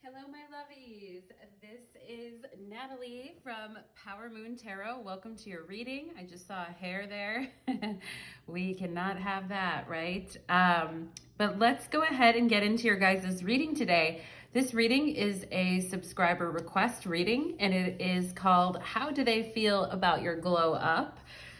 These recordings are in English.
Hello, my lovies. This is Natalie from Power Moon Tarot. Welcome to your reading. I just saw a hair there. We cannot have that, right? But let's go ahead and get into your guys' reading today. This reading is a subscriber request reading, and it is called How Do They Feel About Your Glow Up?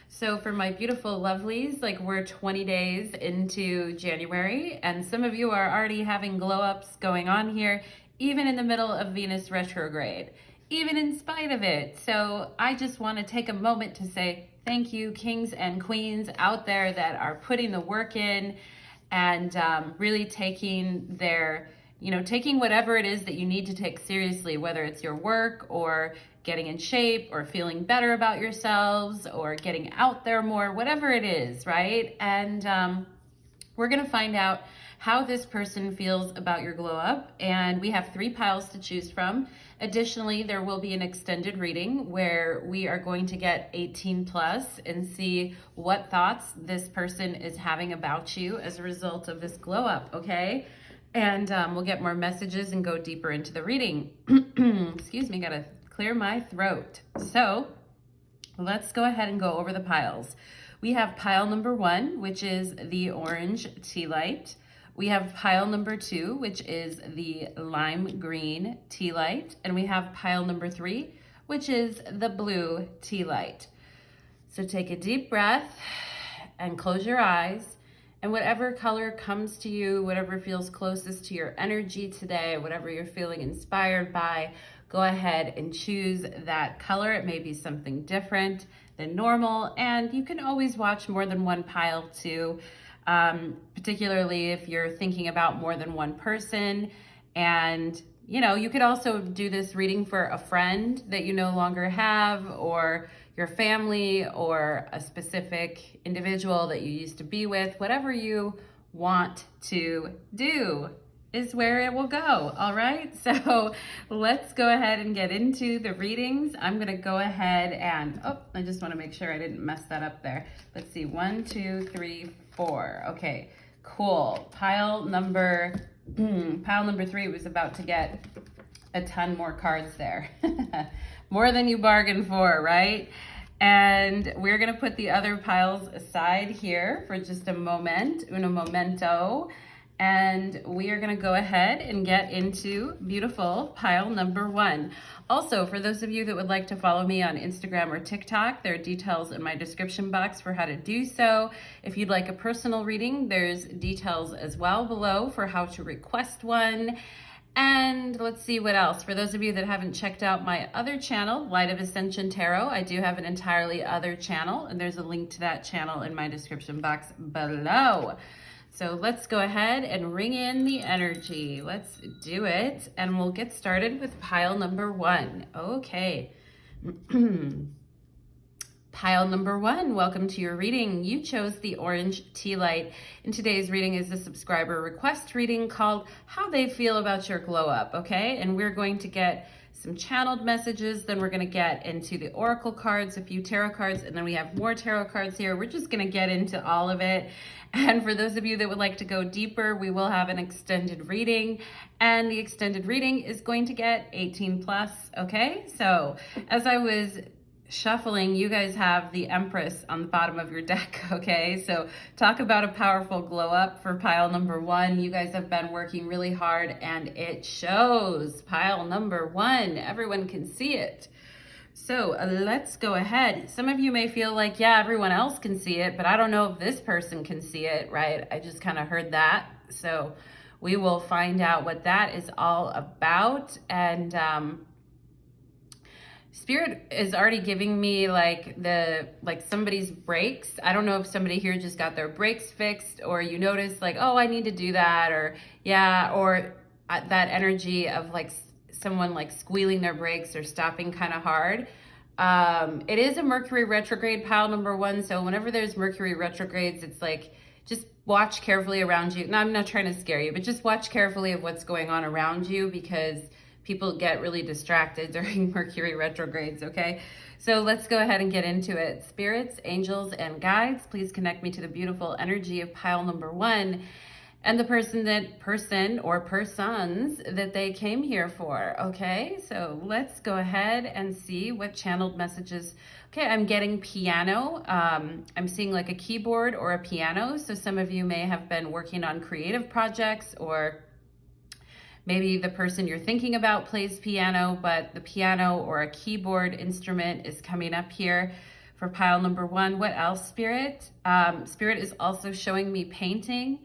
So for my beautiful lovelies, like we're 20 days into January, and some of you are already having glow ups going on here, even in the middle of Venus retrograde, even in spite of it. So I just want to take a moment to say thank you, kings and queens out there that are putting the work in and really taking their, taking whatever it is that you need to take seriously, whether it's your work or getting in shape or feeling better about yourselves or getting out there more, whatever it is, right? And we're going to find out how this person feels about your glow up, and we have 3 piles to choose from. Additionally, there will be an extended reading where we are going to get 18 plus and see what thoughts this person is having about you as a result of this glow up, okay? And we'll get more messages and go deeper into the reading. Excuse me, gotta clear my throat. So let's go ahead and go over the piles. We have pile number 1, which is the orange tea light. We have pile number 2, which is the lime green tea light. And we have pile number 3, which is the blue tea light. So take a deep breath and close your eyes. And whatever color comes to you, whatever feels closest to your energy today, whatever you're feeling inspired by, go ahead and choose that color. It may be something different than normal. And you can always watch more than one pile too. Particularly if you're thinking about more than one person. And, you could also do this reading for a friend that you no longer have, or your family, or a specific individual that you used to be with. Whatever you want to do is where it will go. All right. So let's go ahead and get into the readings. I'm going to go ahead and, I just want to make sure I didn't mess that up there. Let's see. 1, 2, 3, 4. Okay, cool. Pile number 3 was about to get a ton more cards there. More than you bargained for, right? And we're going to put the other piles aside here for just a moment, uno momento. And we are going to go ahead and get into beautiful pile number 1. Also, for those of you that would like to follow me on Instagram or TikTok, there are details in my description box for how to do so. If you'd like a personal reading, there's details as well below for how to request one. And let's see what else. For those of you that haven't checked out my other channel, Light of Ascension Tarot, I do have an entirely other channel, and there's a link to that channel in my description box below. So let's go ahead and ring in the energy. Let's do it. And we'll get started with pile number 1. Okay. Pile number 1, welcome to your reading. You chose the orange tea light. And today's reading is a subscriber request reading called How They Feel About Your Glow Up, okay? And we're going to get some channeled messages, then we're going to get into the oracle cards, a few tarot cards, and then we have more tarot cards here. We're just going to get into all of it. And for those of you that would like to go deeper, we will have an extended reading, and the extended reading is going to get 18 plus, okay? So as I was shuffling, you guys have the Empress on the bottom of your deck, okay? So talk about a powerful glow up for pile number 1. You guys have been working really hard and it shows. Pile number 1, everyone can see it. So let's go ahead. Some of you may feel like, yeah, everyone else can see it, but I don't know if this person can see it, right? I just kind of heard that. So we will find out what that is all about. And Spirit is already giving me like somebody's brakes. I don't know if somebody here just got their brakes fixed, or you notice like, oh, I need to do that, or yeah, or that energy of like someone like squealing their brakes or stopping kind of hard. It is a Mercury retrograde, pile number 1. So whenever there's Mercury retrogrades, it's like, just watch carefully around you. No, I'm not trying to scare you, but just watch carefully of what's going on around you, because people get really distracted during Mercury retrogrades, okay? So let's go ahead and get into it. Spirits, angels, and guides, please connect me to the beautiful energy of pile number 1. and the person or persons that they came here for. Okay, so let's go ahead and see what channeled messages. Okay, I'm getting piano. I'm seeing like a keyboard or a piano. So some of you may have been working on creative projects, or maybe the person you're thinking about plays piano, but the piano or a keyboard instrument is coming up here for pile number 1. What else, Spirit? Spirit is also showing me painting.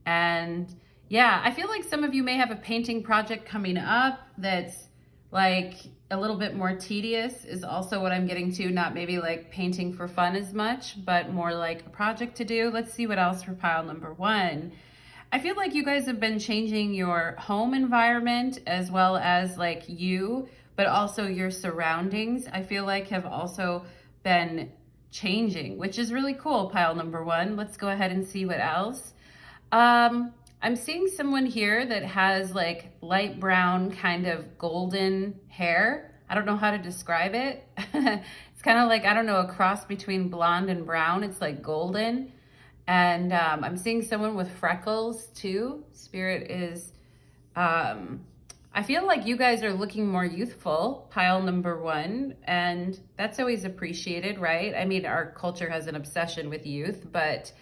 And yeah, I feel like some of you may have a painting project coming up that's like a little bit more tedious, is also what I'm getting to. Not maybe like painting for fun as much, but more like a project to do. Let's see what else for pile number 1. I feel like you guys have been changing your home environment as well as like you, but also your surroundings, I feel like have also been changing, which is really cool, pile number 1. Let's go ahead and see what else. I'm seeing someone here that has like light brown kind of golden hair. I don't know how to describe it. It's kind of like, I don't know, a cross between blonde and brown. It's like golden. And I'm seeing someone with freckles too. Spirit is, I feel like you guys are looking more youthful, pile number 1, and that's always appreciated, right? I mean, our culture has an obsession with youth, but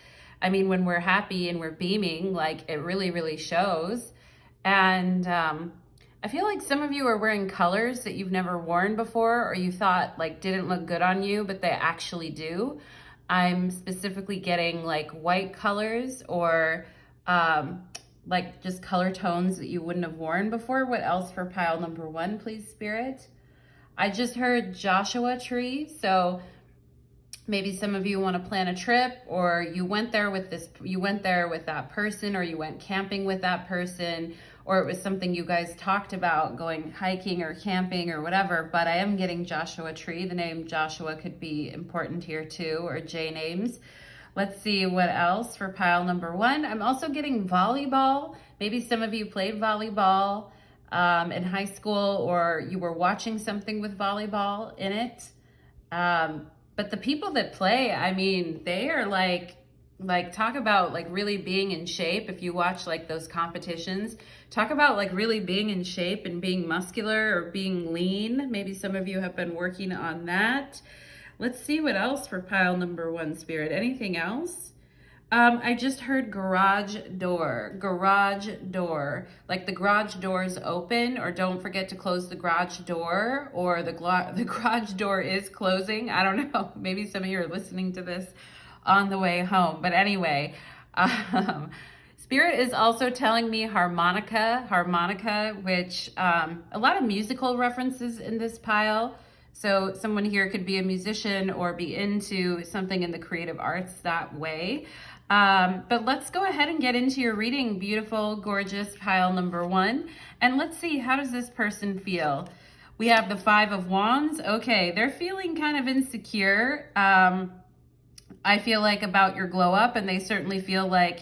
I mean, when we're happy and we're beaming, like it really, really shows. And I feel like some of you are wearing colors that you've never worn before, or you thought like didn't look good on you, but they actually do. I'm specifically getting like white colors, or like just color tones that you wouldn't have worn before. What else for pile number 1, please, Spirit? I just heard Joshua tree. So maybe some of you want to plan a trip, or you went there with that person, or you went camping with that person, or it was something you guys talked about, going hiking or camping or whatever. But I am getting Joshua tree. The name Joshua could be important here too, or J names. Let's see what else for pile number 1. I'm also getting volleyball. Maybe some of you played volleyball in high school, or you were watching something with volleyball in it. But the people that play, I mean, they are like talk about like really being in shape. If you watch like those competitions, talk about like really being in shape and being muscular or being lean. Maybe some of you have been working on that. Let's see what else for pile number 1, Spirit. Anything else? I just heard garage door, like the garage doors open, or don't forget to close the garage door, or the garage door is closing. I don't know. Maybe some of you are listening to this on the way home. But anyway, Spirit is also telling me harmonica, which a lot of musical references in this pile. So someone here could be a musician or be into something in the creative arts that way. But let's go ahead and get into your reading, beautiful, gorgeous pile number 1. And let's see, how does this person feel? We have the 5 of Wands. Okay, they're feeling kind of insecure. I feel like about your glow up, and they certainly feel like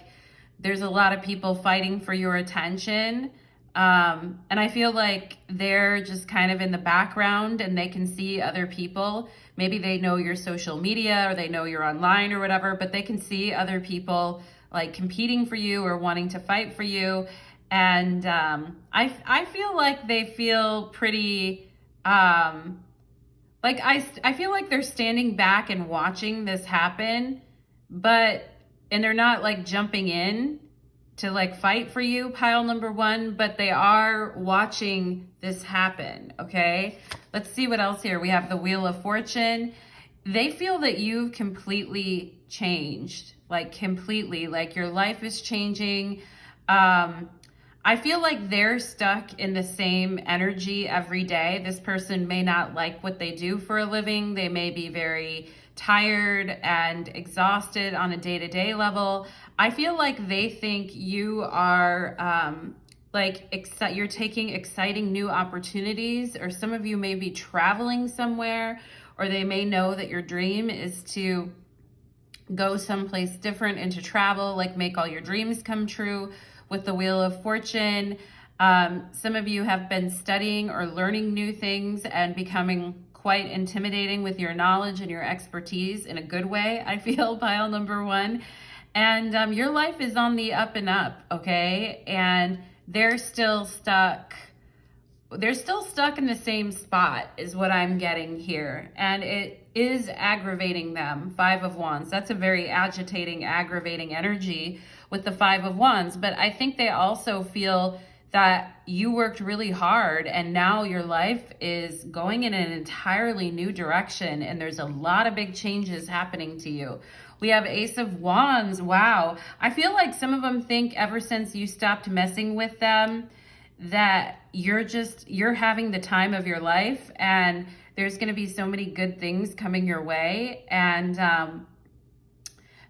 there's a lot of people fighting for your attention. And I feel like they're just kind of in the background, and they can see other people. Maybe they know your social media, or they know you're online or whatever, but they can see other people like competing for you or wanting to fight for you. And I feel like they feel pretty, like I feel like they're standing back and watching this happen, and they're not like jumping in to like fight for you, pile number 1, but they are watching this happen, okay? Let's see what else here. We have the Wheel of Fortune. They feel that you've completely changed, like completely, like your life is changing. I feel like they're stuck in the same energy every day. This person may not like what they do for a living. They may be very tired and exhausted on a day-to-day level. I feel like they think you are you're taking exciting new opportunities, or some of you may be traveling somewhere, or they may know that your dream is to go someplace different and to travel, like make all your dreams come true with the Wheel of Fortune. Some of you have been studying or learning new things and becoming quite intimidating with your knowledge and your expertise in a good way, I feel, pile number 1. And your life is on the up and up, okay? And they're still stuck. They're still stuck in the same spot is what I'm getting here. And it is aggravating them. Five of Wands. That's a very agitating, aggravating energy with the Five of Wands. But I think they also feel that you worked really hard and now your life is going in an entirely new direction and there's a lot of big changes happening to you. We have Ace of Wands. Wow. I feel like some of them think ever since you stopped messing with them that you're having the time of your life and there's going to be so many good things coming your way, and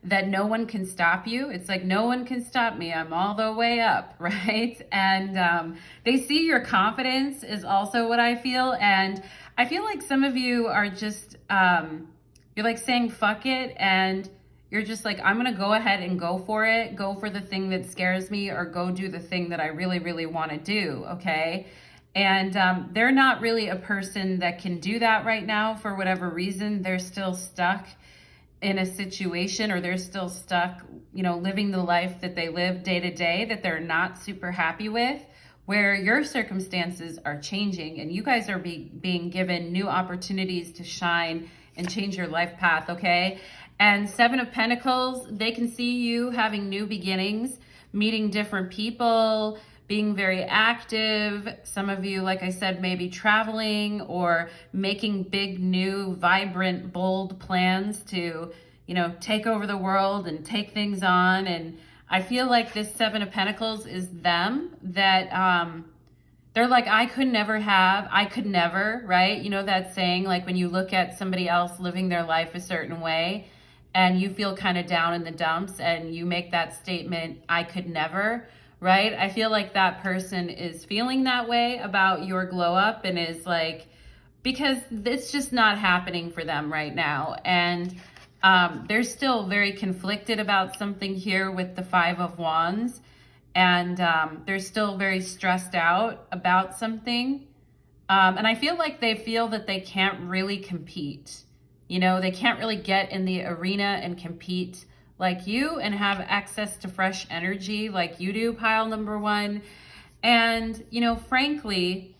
that no one can stop you. It's like, no one can stop me. I'm all the way up, right? And they see your confidence is also what I feel. And I feel like some of you are just, you're like saying, fuck it. And you're just like, I'm going to go ahead and go for it. Go for the thing that scares me, or go do the thing that I really, really want to do. Okay. And they're not really a person that can do that right now for whatever reason. They're still stuck in a situation, or they're still stuck, you know, living the life that they live day to day that they're not super happy with, where your circumstances are changing and you guys are being given new opportunities to shine and change your life path, okay? And Seven of Pentacles, they can see you having new beginnings, meeting different people, being very active. Some of you, like I said, maybe traveling or making big, new, vibrant, bold plans to, you know, take over the world and take things on. And I feel like this Seven of Pentacles is them, that they're like, I could never, right? You know that saying, like when you look at somebody else living their life a certain way and you feel kind of down in the dumps and you make that statement, I could never, right? I feel like that person is feeling that way about your glow up and is like, because it's just not happening for them right now. And they're still very conflicted about something here with the Five of Wands. And they're still very stressed out about something. And I feel like they feel that they can't really compete. You know, they can't really get in the arena and compete like you and have access to fresh energy like you do, pile number one. And, you know, frankly,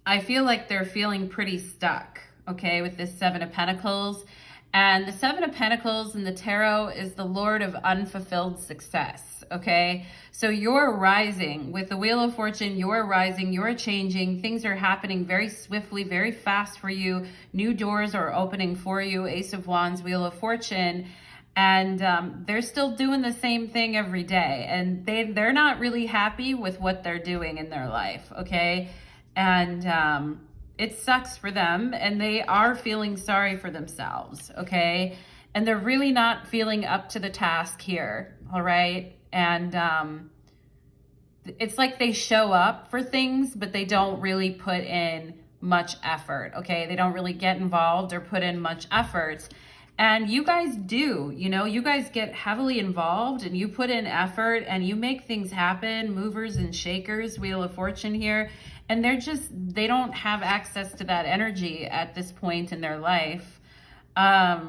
I feel like they're feeling pretty stuck, okay, with this Seven of Pentacles. And the Seven of Pentacles in the tarot is the Lord of unfulfilled success, okay? So you're rising. With the Wheel of Fortune, you're rising, you're changing. Things are happening very swiftly, very fast for you. New doors are opening for you. Ace of Wands, Wheel of Fortune. And they're still doing the same thing every day. And they're not really happy with what they're doing in their life, okay? And it sucks for them, and they are feeling sorry for themselves, okay? And they're really not feeling up to the task here, all right? And it's like they show up for things, but they don't really put in much effort, okay? They don't really get involved or put in much effort. And you guys do, you know, you guys get heavily involved and you put in effort and you make things happen, movers and shakers, Wheel of Fortune here. And they don't have access to that energy at this point in their life. I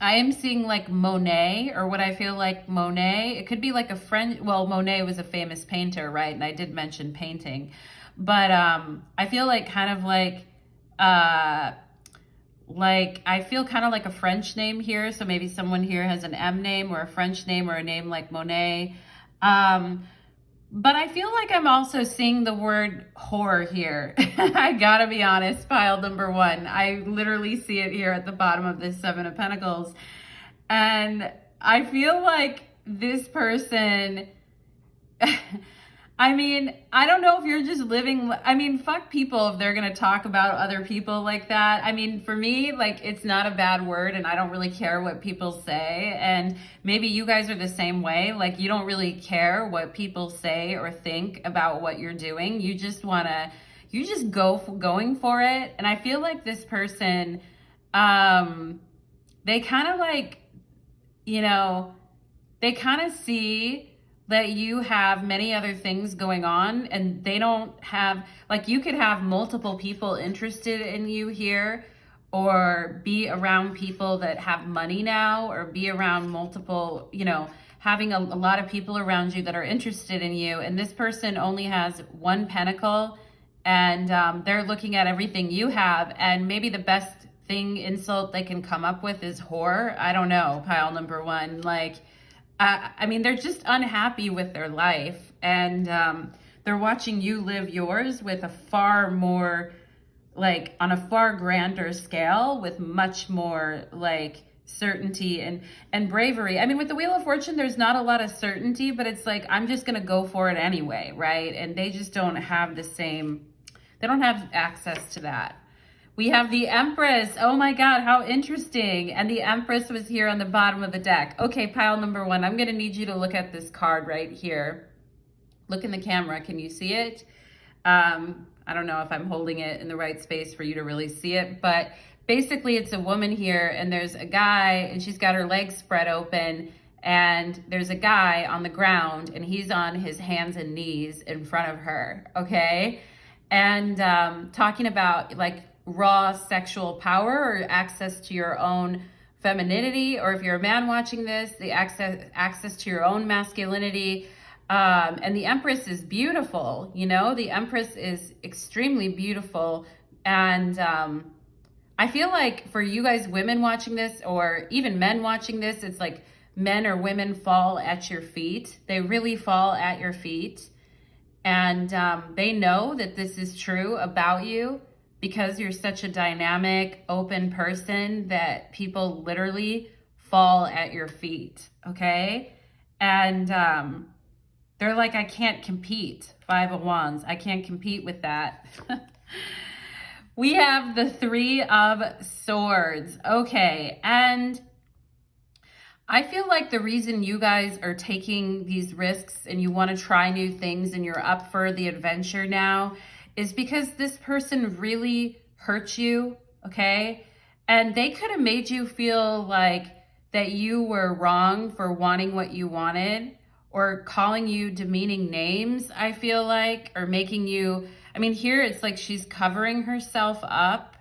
am seeing like Monet, or what I feel like Monet. It could be like a French, well, Monet was a famous painter, right? And I did mention painting. But I feel like kind of like I feel kind of like a French name here. So maybe someone here has an M name or a French name or a name like Monet. But I feel like I'm also seeing the word whore here. I gotta be honest, pile number one. I literally see it here at the bottom of this Seven of Pentacles. And I feel like this person, I mean, I don't know if you're just living, I mean, fuck people if they're gonna talk about other people like that. I mean, for me, like, it's not a bad word and I don't really care what people say. And maybe you guys are the same way. Like, you don't really care what people say or think about what you're doing. You just going for it. And I feel like this person, they kind of like, you know, they kind of see that you have many other things going on and they don't have, like, you could have multiple people interested in you here, or be around people that have money now, or be around multiple, you know, having a lot of people around you that are interested in you. And this person only has one pentacle, and they're looking at everything you have. And maybe the best insult they can come up with is whore. I don't know, pile number one. Like, I mean, they're just unhappy with their life, and they're watching you live yours with a far more, like, on a far grander scale, with much more like certainty and bravery. I mean, with the Wheel of Fortune, there's not a lot of certainty, but it's like, I'm just gonna go for it anyway, right? And they just don't have the same, they don't have access to that. We have the Empress. Oh my God, how interesting. And the Empress was here on the bottom of the deck. Okay, pile number one, I'm gonna need you to look at this card right here. Look in the camera, can you see it? I don't know if I'm holding it in the right space for you to really see it, but basically it's a woman here, and there's a guy, and she's got her legs spread open, and there's a guy on the ground, and he's on his hands and knees in front of her, okay? And talking about like raw sexual power, or access to your own femininity, or if you're a man watching this, the access to your own masculinity. And the Empress is beautiful, you know, the Empress is extremely beautiful. And I feel like for you guys, women watching this, or even men watching this, it's like men or women fall at your feet. They really fall at your feet. And they know that this is true about you, because you're such a dynamic, open person that people literally fall at your feet, okay? And they're like, I can't compete. Five of Wands, I can't compete with that. We have the Three of Swords. Okay, and I feel like the reason you guys are taking these risks and you want to try new things and you're up for the adventure now is because this person really hurt you, okay? And they could have made you feel like that you were wrong for wanting what you wanted, or calling you demeaning names, I feel like, or making you, I mean, here it's like she's covering herself up.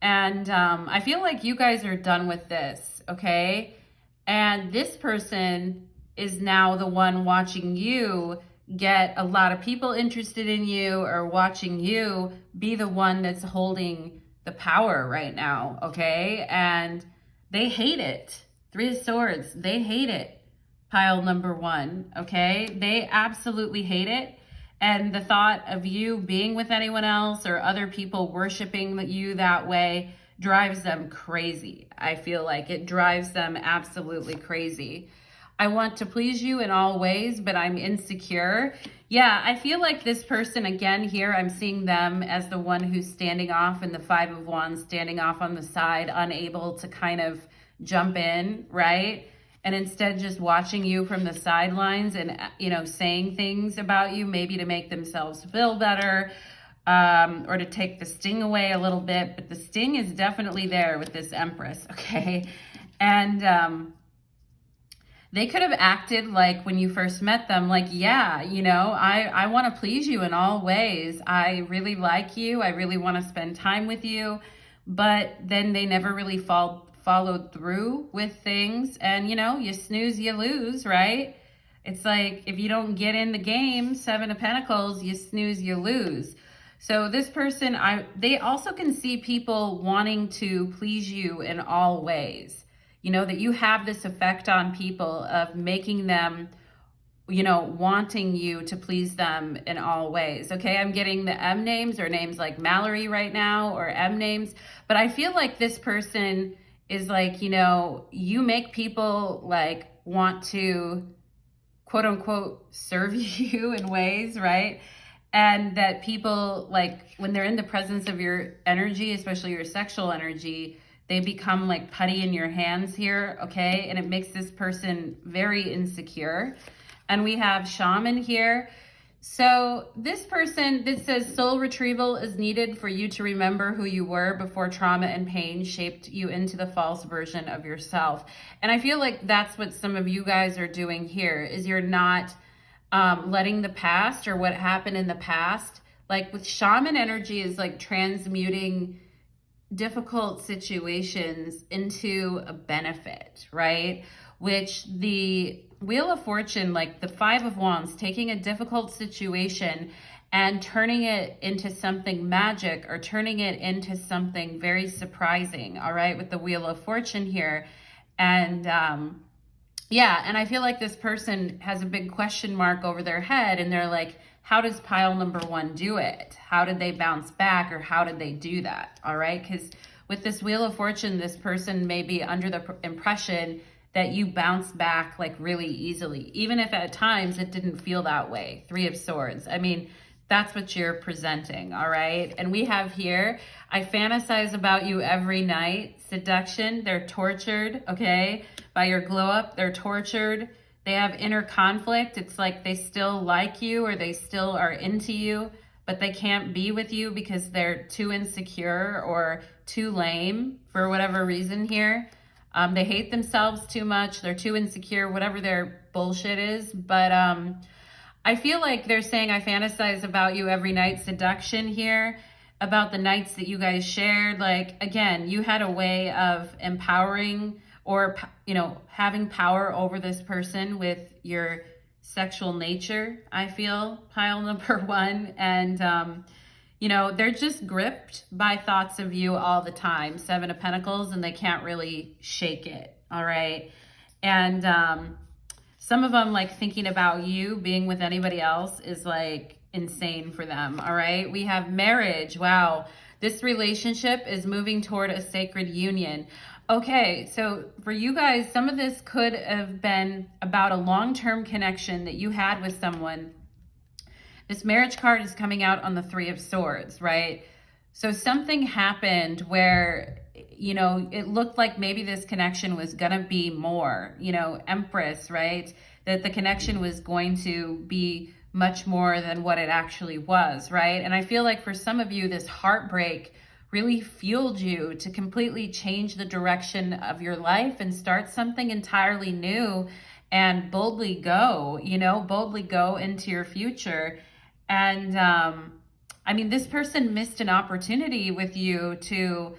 And I feel like you guys are done with this, okay? And this person is now the one watching you get a lot of people interested in you, or watching you be the one that's holding the power right now, okay? And they hate it. Three of Swords, they hate it. Pile number one, okay? They absolutely hate it. And the thought of you being with anyone else, or other people worshiping you that way, drives them crazy. I feel like it drives them absolutely crazy. I want to please you in all ways, but I'm insecure. Yeah, I feel like this person, again, here, I'm seeing them as the one who's standing off, in the Five of Wands, standing off on the side, unable to kind of jump in, right? And instead just watching you from the sidelines and, you know, saying things about you, maybe to make themselves feel better, or to take the sting away a little bit. But the sting is definitely there with this Empress, okay? And they could have acted like, when you first met them, like, yeah, you know, I want to please you in all ways. I really like you. I really want to spend time with you. But then they never really followed through with things. And, you know, you snooze, you lose, right? It's like, if you don't get in the game, Seven of Pentacles, you snooze, you lose. So this person, they also can see people wanting to please you in all ways. You know, that you have this effect on people of making them, you know, wanting you to please them in all ways. Okay, I'm getting the M names, or names like Mallory right now, or M names. But I feel like this person is like, you know, you make people like want to, quote unquote, serve you in ways, right? And that people, like, when they're in the presence of your energy, especially your sexual energy, they become like putty in your hands here, okay? And it makes this person very insecure. And we have Shaman here. So this person that says soul retrieval is needed for you to remember who you were before trauma and pain shaped you into the false version of yourself. And I feel like that's what some of you guys are doing here, is you're not letting the past, or what happened in the past, like with Shaman energy, is like transmuting difficult situations into a benefit, right? Which the Wheel of Fortune, like the Five of Wands, taking a difficult situation and turning it into something magic, or turning it into something very surprising, all right, with the Wheel of Fortune here. And yeah, and I feel like this person has a big question mark over their head, and they're like, how does pile number one do it? How did they bounce back, or how did they do that? All right, because with this Wheel of Fortune, this person may be under the impression that you bounce back like really easily, even if at times it didn't feel that way. Three of Swords. I mean, that's what you're presenting, all right? And we have here, I fantasize about you every night. Seduction, they're tortured, okay? By your glow up, they're tortured. They have inner conflict. It's like they still like you, or they still are into you, but they can't be with you because they're too insecure or too lame for whatever reason here. They hate themselves too much. They're too insecure, whatever their bullshit is. But I feel like they're saying, I fantasize about you every night. Seduction here, about the nights that you guys shared. Like, again, you had a way of empowering, or, you know, having power over this person with your sexual nature, I feel, pile number one. And, you know, they're just gripped by thoughts of you all the time. Seven of Pentacles, and they can't really shake it, all right? And some of them, like, thinking about you being with anybody else is, like, insane for them, all right? We have marriage. Wow. This relationship is moving toward a sacred union. Okay, so for you guys, some of this could have been about a long-term connection that you had with someone. This marriage card is coming out on the Three of Swords, right? So something happened where, you know, it looked like maybe this connection was going to be more, you know, Empress, right? That the connection was going to be much more than what it actually was, right? And I feel like for some of you, this heartbreak really fueled you to completely change the direction of your life and start something entirely new and boldly go, you know, boldly go into your future. And I mean, this person missed an opportunity with you to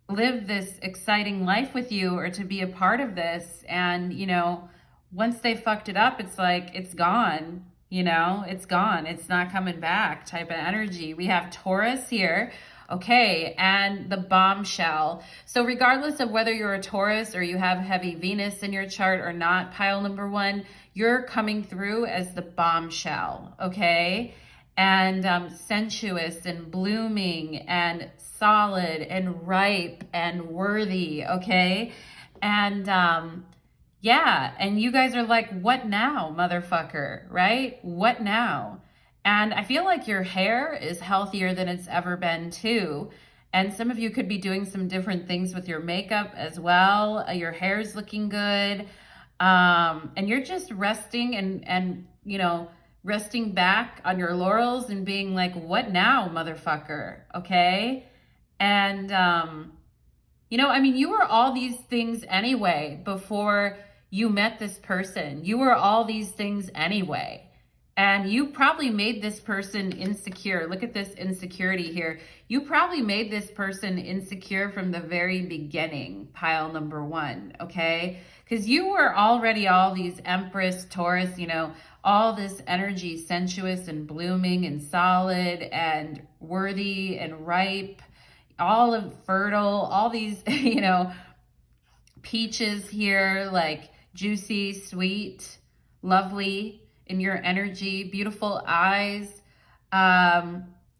live this exciting life with you, or to be a part of this. And, you know, once they fucked it up, it's like, it's gone, you know, it's gone. It's not coming back type of energy. We have Taurus here. Okay, and the bombshell. So regardless of whether you're a Taurus or you have heavy Venus in your chart or not, pile number one, you're coming through as the bombshell, okay? And sensuous and blooming and solid and ripe and worthy, okay? And yeah, and you guys are like, what now, motherfucker, right? What now? And I feel like your hair is healthier than it's ever been too. And some of you could be doing some different things with your makeup as well. Your hair's looking good. And you're just resting and, you know, resting back on your laurels and being like, what now, motherfucker? Okay. And, you know, I mean, you were all these things anyway before you met this person. You were all these things anyway. And you probably made this person insecure. Look at this insecurity here. You probably made this person insecure from the very beginning, pile number one, okay? Because you were already all these Empress, Taurus, you know, all this energy, sensuous and blooming and solid and worthy and ripe, all of fertile, all these, you know, peaches here, like juicy, sweet, lovely, in your energy, beautiful eyes.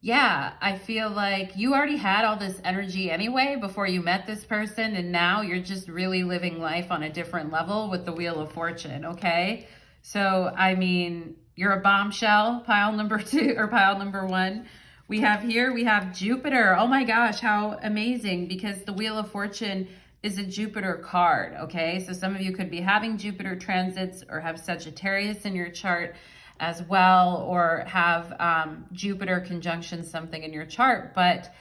Yeah, I feel like you already had all this energy anyway before you met this person, and now you're just really living life on a different level with the Wheel of Fortune, okay? So, I mean, you're a bombshell, pile number two, or pile number one. We have Jupiter. Oh my gosh, how amazing, because the Wheel of Fortune is a Jupiter card, okay? So some of you could be having Jupiter transits or have Sagittarius in your chart as well, or have Jupiter conjunction something in your chart. But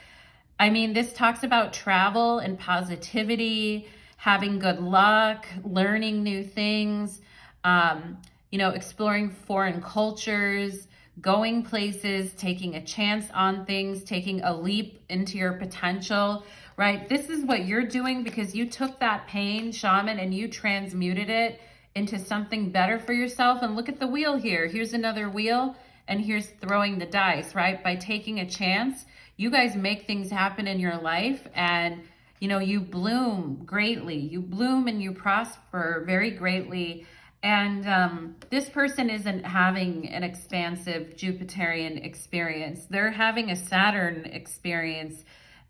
I mean, this talks about travel and positivity, having good luck, learning new things, you know, exploring foreign cultures, going places, taking a chance on things, taking a leap into your potential, right? This is what you're doing because you took that pain, shaman, and you transmuted it into something better for yourself. And look at the wheel here. Here's another wheel, and here's throwing the dice, right? By taking a chance, you guys make things happen in your life, and you bloom greatly. You bloom and you prosper very greatly. And this person isn't having an expansive Jupiterian experience. They're having a Saturn experience,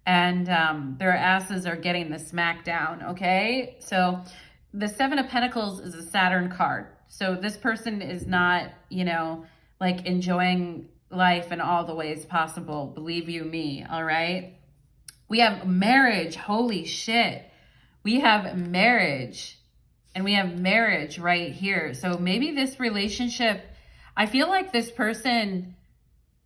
and their asses are getting the smack down, okay? So the Seven of Pentacles is a Saturn card. So this person is not, like enjoying life in all the ways possible. Believe you me, all right? We have marriage. Holy shit. We have marriage. And we have marriage right here. So maybe this relationship, I feel like this person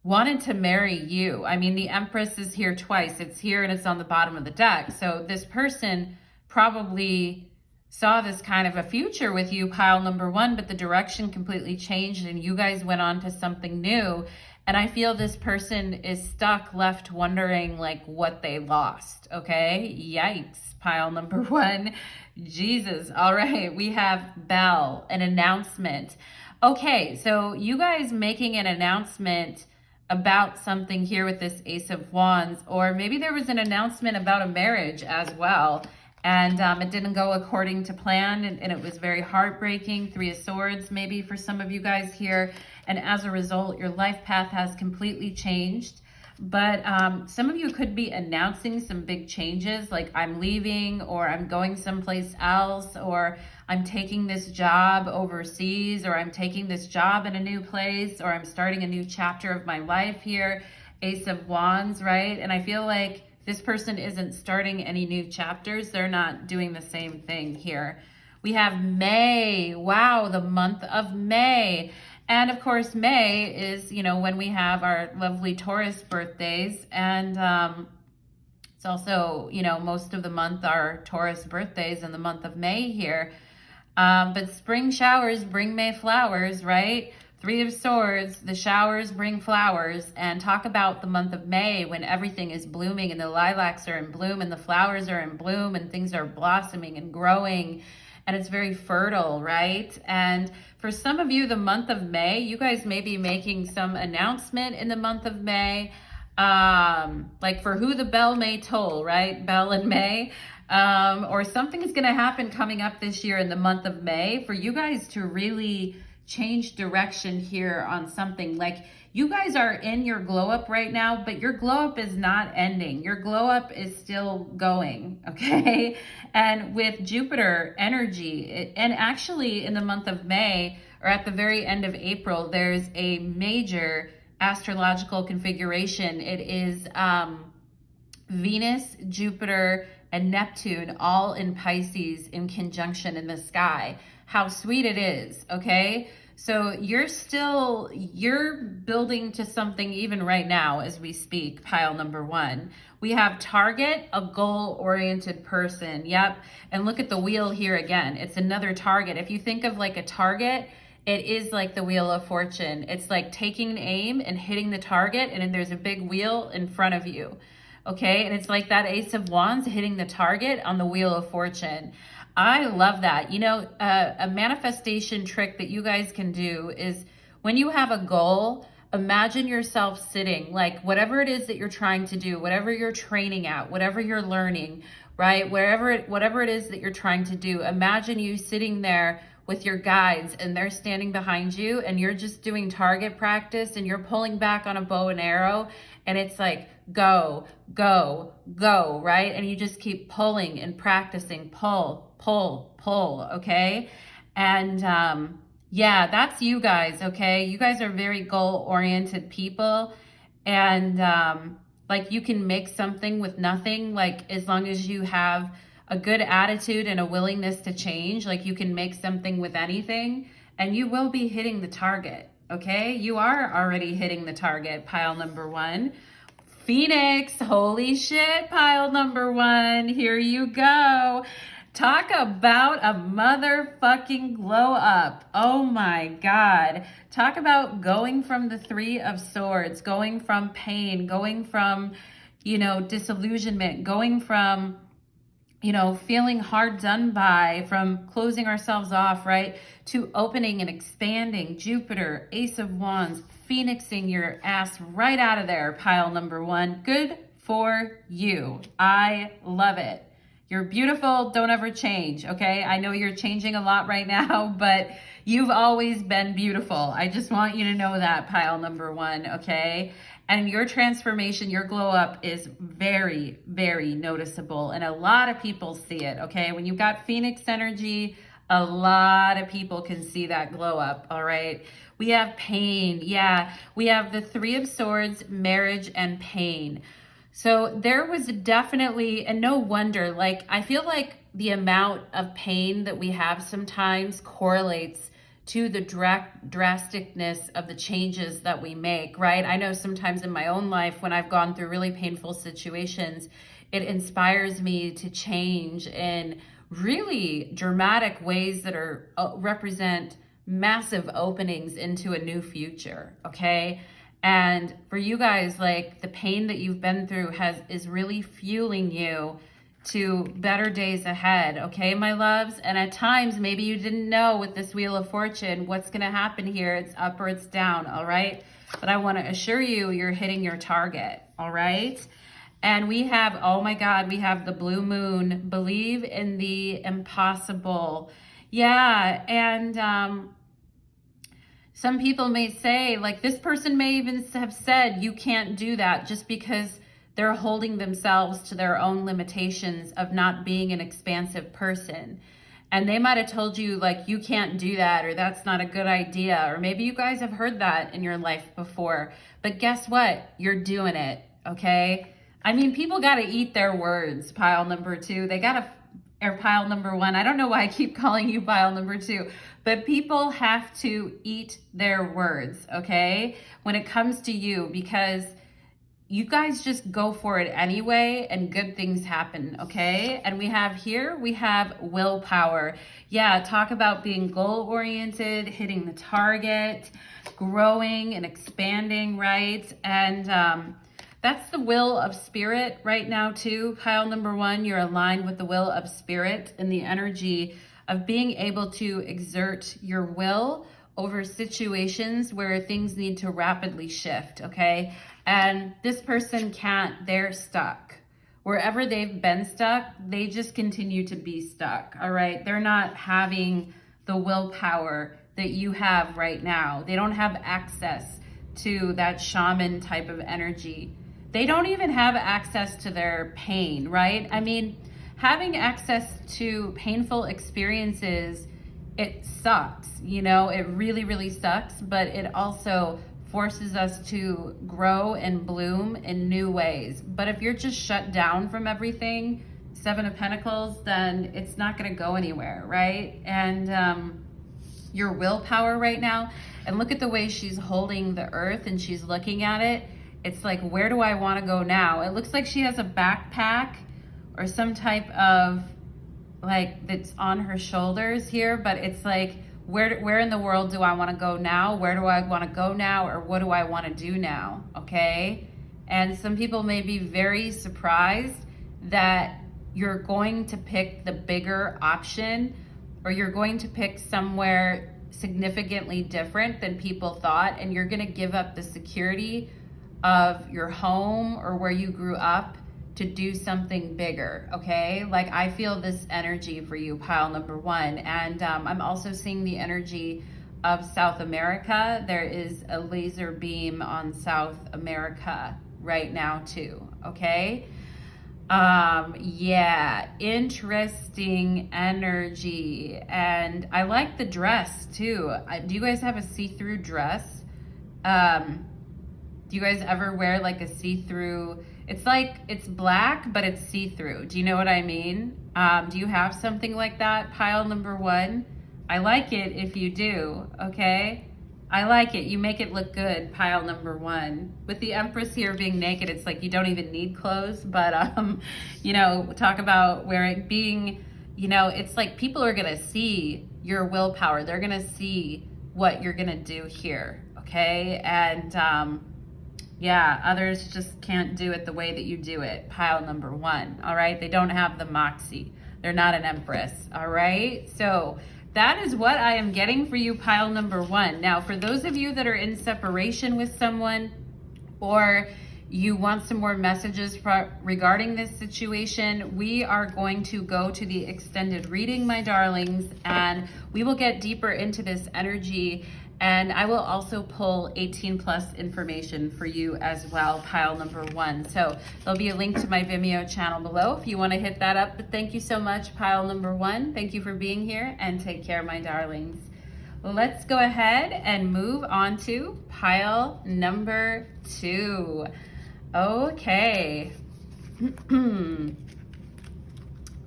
wanted to marry you. I mean, the Empress is here twice. It's here and it's on the bottom of the deck. So this person probably saw this kind of a future with you, pile number one, but the direction completely changed and you guys went on to something new. And I feel this person is stuck, left wondering like what they lost, okay? Yikes, pile number one. Jesus. All right, we have bell, an announcement. Okay, so you guys making an announcement about something here with this Ace of Wands, or maybe there was an announcement about a marriage as well, and it didn't go according to plan, and it was very heartbreaking. Three of Swords maybe for some of you guys here, and as a result, your life path has completely changed. But some of you could be announcing some big changes, like I'm leaving, or I'm going someplace else, or I'm taking this job overseas, or I'm taking this job in a new place, or I'm starting a new chapter of my life here. Ace of Wands, right? And I feel like this person isn't starting any new chapters. They're not doing the same thing here. We have May. Wow, the month of May. And of course, May is, when we have our lovely Taurus birthdays. And it's also, most of the month are Taurus birthdays in the month of May here. But spring showers bring May flowers, right? Three of Swords, the showers bring flowers. And talk about the month of May when everything is blooming and the lilacs are in bloom and the flowers are in bloom and things are blossoming and growing. And it's very fertile, right? And for some of you, the month of May, you guys may be making some announcement in the month of May, like for who the bell may toll, right? Bell in May, or something is going to happen coming up this year in the month of May for you guys to really change direction here on something. Like you guys are in your glow up right now, but your glow up is not ending. Your glow up is still going, okay? And with Jupiter energy, and actually in the month of May, or at the very end of April, there's a major astrological configuration. It is Venus, Jupiter, and Neptune all in Pisces in conjunction in the sky. How sweet it is, okay? So you're building to something even right now as we speak, pile number one. We have target, a goal-oriented person. Yep. And look at the wheel here again. It's another target. If you think of like a target, it is like the Wheel of Fortune. It's like taking aim and hitting the target, and then there's a big wheel in front of you. Okay, and it's like that Ace of Wands hitting the target on the Wheel of Fortune. I love that. A manifestation trick that you guys can do is when you have a goal, imagine yourself sitting, like whatever it is that you're trying to do, whatever you're training at, whatever you're learning, right? Whatever it is that you're trying to do, imagine you sitting there with your guides and they're standing behind you and you're just doing target practice and you're pulling back on a bow and arrow and it's like, go, go, go, right? And you just keep pulling and practicing, pull, pull, pull, okay? And yeah, that's you guys, okay? You guys are very goal-oriented people, and like you can make something with nothing, like as long as you have a good attitude and a willingness to change, like you can make something with anything, and you will be hitting the target, okay? You are already hitting the target, pile number one. Phoenix, holy shit, pile number one, here you go. Talk about a motherfucking glow up. Oh my God. Talk about going from the Three of Swords, going from pain, going from, disillusionment, going from, feeling hard done by, from closing ourselves off, right? To opening and expanding. Jupiter, Ace of Wands, phoenixing your ass right out of there, pile number one. Good for you. I love it. You're beautiful. Don't ever change, okay? I know you're changing a lot right now, but you've always been beautiful. I just want you to know that, pile number one, okay? And your transformation, your glow up is very, very noticeable. And a lot of people see it, okay? When you've got Phoenix energy, a lot of people can see that glow up, all right? We have pain. Yeah, we have the Three of Swords, marriage and pain. So there was definitely, and no wonder, I feel like the amount of pain that we have sometimes correlates to the drasticness of the changes that we make, right? I know sometimes in my own life when I've gone through really painful situations, it inspires me to change in really dramatic ways that are represent massive openings into a new future, okay? And for you guys, the pain that you've been through is really fueling you to better days ahead, okay, my loves? And at times, maybe you didn't know with this Wheel of Fortune what's going to happen here. It's up or it's down, all right? But I want to assure you, you're hitting your target, all right? And we have, oh my God, we have the blue moon. Believe in the impossible. Yeah, and some people may say, this person may even have said, you can't do that just because they're holding themselves to their own limitations of not being an expansive person. And they might have told you, you can't do that, or that's not a good idea. Or maybe you guys have heard that in your life before. But guess what? You're doing it, okay? I mean, people got to eat their words, pile number two. They got to, or pile number one. I don't know why I keep calling you pile number two. But people have to eat their words, okay? When it comes to you, because you guys just go for it anyway and good things happen, okay? And we have willpower. Yeah, talk about being goal-oriented, hitting the target, growing and expanding, right? And that's the will of spirit right now too. Pile number one, you're aligned with the will of spirit and the energy of being able to exert your will over situations where things need to rapidly shift, okay? And this person can't, they're stuck. Wherever they've been stuck, they just continue to be stuck, all right? They're not having the willpower that you have right now. They don't have access to that shaman type of energy. They don't even have access to their pain, right? I mean, having access to painful experiences, it sucks, it really, really sucks, but it also forces us to grow and bloom in new ways. But if you're just shut down from everything, Seven of Pentacles, then it's not going to go anywhere, right? And your willpower right now, and look at the way she's holding the earth and she's looking at it. It's where do I want to go now? It looks like she has a backpack or some type of that's on her shoulders here, but it's where in the world do I want to go now? Where do I want to go now? Or what do I want to do now? Okay. And some people may be very surprised that you're going to pick the bigger option, or you're going to pick somewhere significantly different than people thought. And you're going to give up the security of your home or where you grew up to do something bigger, okay? I feel this energy for you, pile number one. And I'm also seeing the energy of South America. There is a laser beam on South America right now too, okay? Yeah, interesting energy. And I like the dress too. Do you guys have a see-through dress? Do you guys ever wear a see-through? It's black, but it's see-through. Do you know what I mean? Do you have something like that, pile number one? I like it if you do, okay? I like it. You make it look good, pile number one. With the Empress here being naked, it's you don't even need clothes, but, talk about being you know, it's like people are gonna see your willpower. They're gonna see what you're gonna do here, okay? And yeah, others just can't do it the way that you do it. Pile number one, all right? They don't have the moxie. They're not an empress, all right? So that is what I am getting for you, pile number one. Now, for those of you that are in separation with someone, or you want some more messages regarding this situation, we are going to go to the extended reading, my darlings, and we will get deeper into this energy. And I will also pull 18 plus information for you as well, pile number one. So there'll be a link to my Vimeo channel below if you want to hit that up. But thank you so much, pile number one. Thank you for being here, and take care, my darlings. Let's go ahead and move on to pile number two. Okay.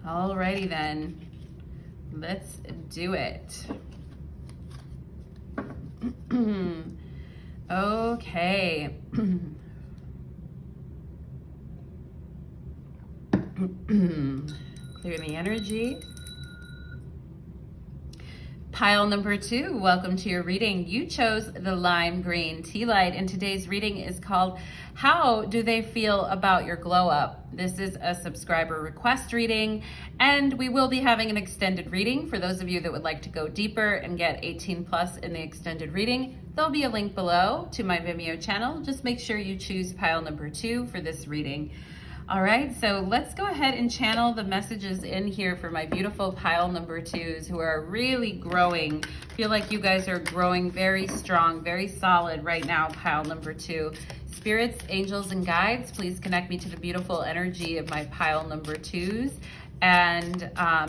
Alrighty then. Let's do it. Okay. Clear the energy. Pile number two, welcome to your reading. You chose the lime green tea light, and today's reading is called How Do They Feel About Your Glow Up? This is a subscriber request reading, and we will be having an extended reading for those of you that would like to go deeper and get 18 plus in the extended reading. There'll be a link below to my Vimeo channel. Just make sure you choose pile number two for this reading. All right, so let's go ahead and channel the messages in here for my beautiful pile number twos who are really growing. I feel like you guys are growing very strong, very solid right now, pile number two. Spirits, angels, and guides, please connect me to the beautiful energy of my pile number twos and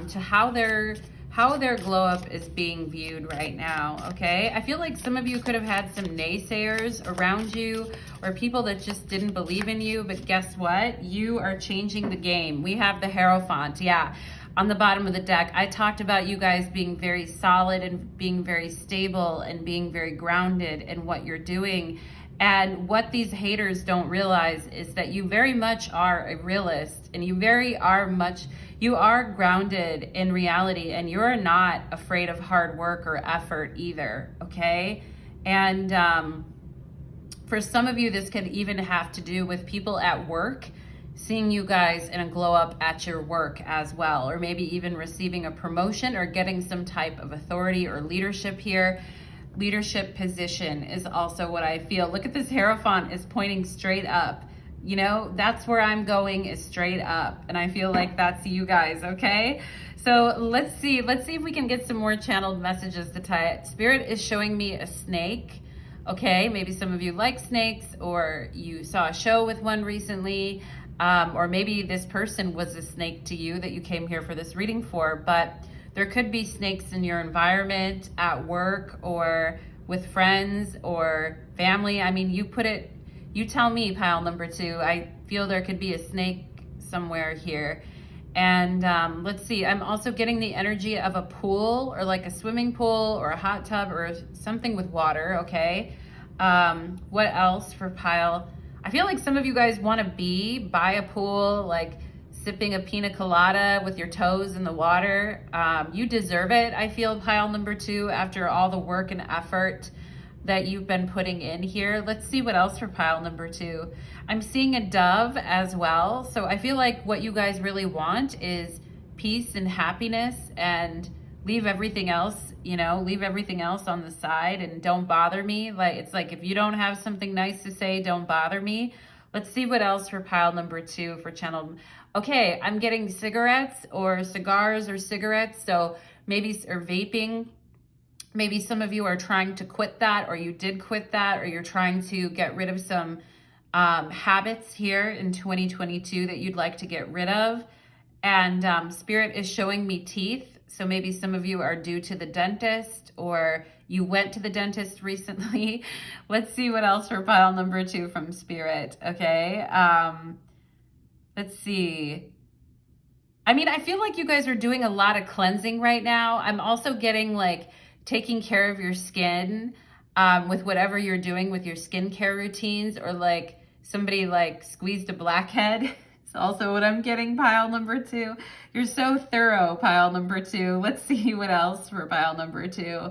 to how their glow up is being viewed right now, okay? I feel like some of you could have had some naysayers around you or people that just didn't believe in you, but guess what? You are changing the game. We have the Hierophant, yeah. On the bottom of the deck, I talked about you guys being very solid and being very stable and being very grounded in what you're doing. And what these haters don't realize is that you very much are a realist, and you are grounded in reality, and you're not afraid of hard work or effort either, okay? And for some of you, this could even have to do with people at work seeing you guys in a glow up at your work as well, or maybe even receiving a promotion or getting some type of authority or leadership here. Leadership position is also what I feel. Look at this Hierophant is pointing straight up. You know, that's where I'm going, is straight up. And I feel like that's you guys, okay? So let's see if we can get some more channeled messages to tie it. Spirit is showing me a snake, okay? Maybe some of you like snakes, or you saw a show with one recently, or maybe this person was a snake to you that you came here for this reading for, but there could be snakes in your environment, at work, or with friends or family. I mean, you tell me, pile number two. I feel there could be a snake somewhere here. And let's see, I'm also getting the energy of a pool, or like a swimming pool or a hot tub or something with water, okay? What else for pile? I feel like some of you guys want to be by a pool, like sipping a pina colada with your toes in the water. You deserve it, I feel, pile number two, after all the work and effort that you've been putting in here. Let's see what else for pile number two. I'm seeing a dove as well. So I feel like what you guys really want is peace and happiness, and leave everything else, leave everything else on the side and don't bother me. Like, it's like, if you don't have something nice to say, don't bother me. Let's see what else for pile number two for channeled. Okay, I'm getting cigarettes or cigars or cigarettes, so maybe, or vaping. Maybe some of you are trying to quit that, or you did quit that, or you're trying to get rid of some habits here in 2022 that you'd like to get rid of. And Spirit is showing me teeth. So maybe some of you are due to the dentist, or you went to the dentist recently. Let's see what else for pile number two from Spirit, okay? Let's see. I mean, I feel like you guys are doing a lot of cleansing right now. I'm also getting like taking care of your skin with whatever you're doing with your skincare routines, or like somebody like squeezed a blackhead. also what I'm getting, pile number 2. You're so thorough, pile number 2. Let's see what else for pile number 2.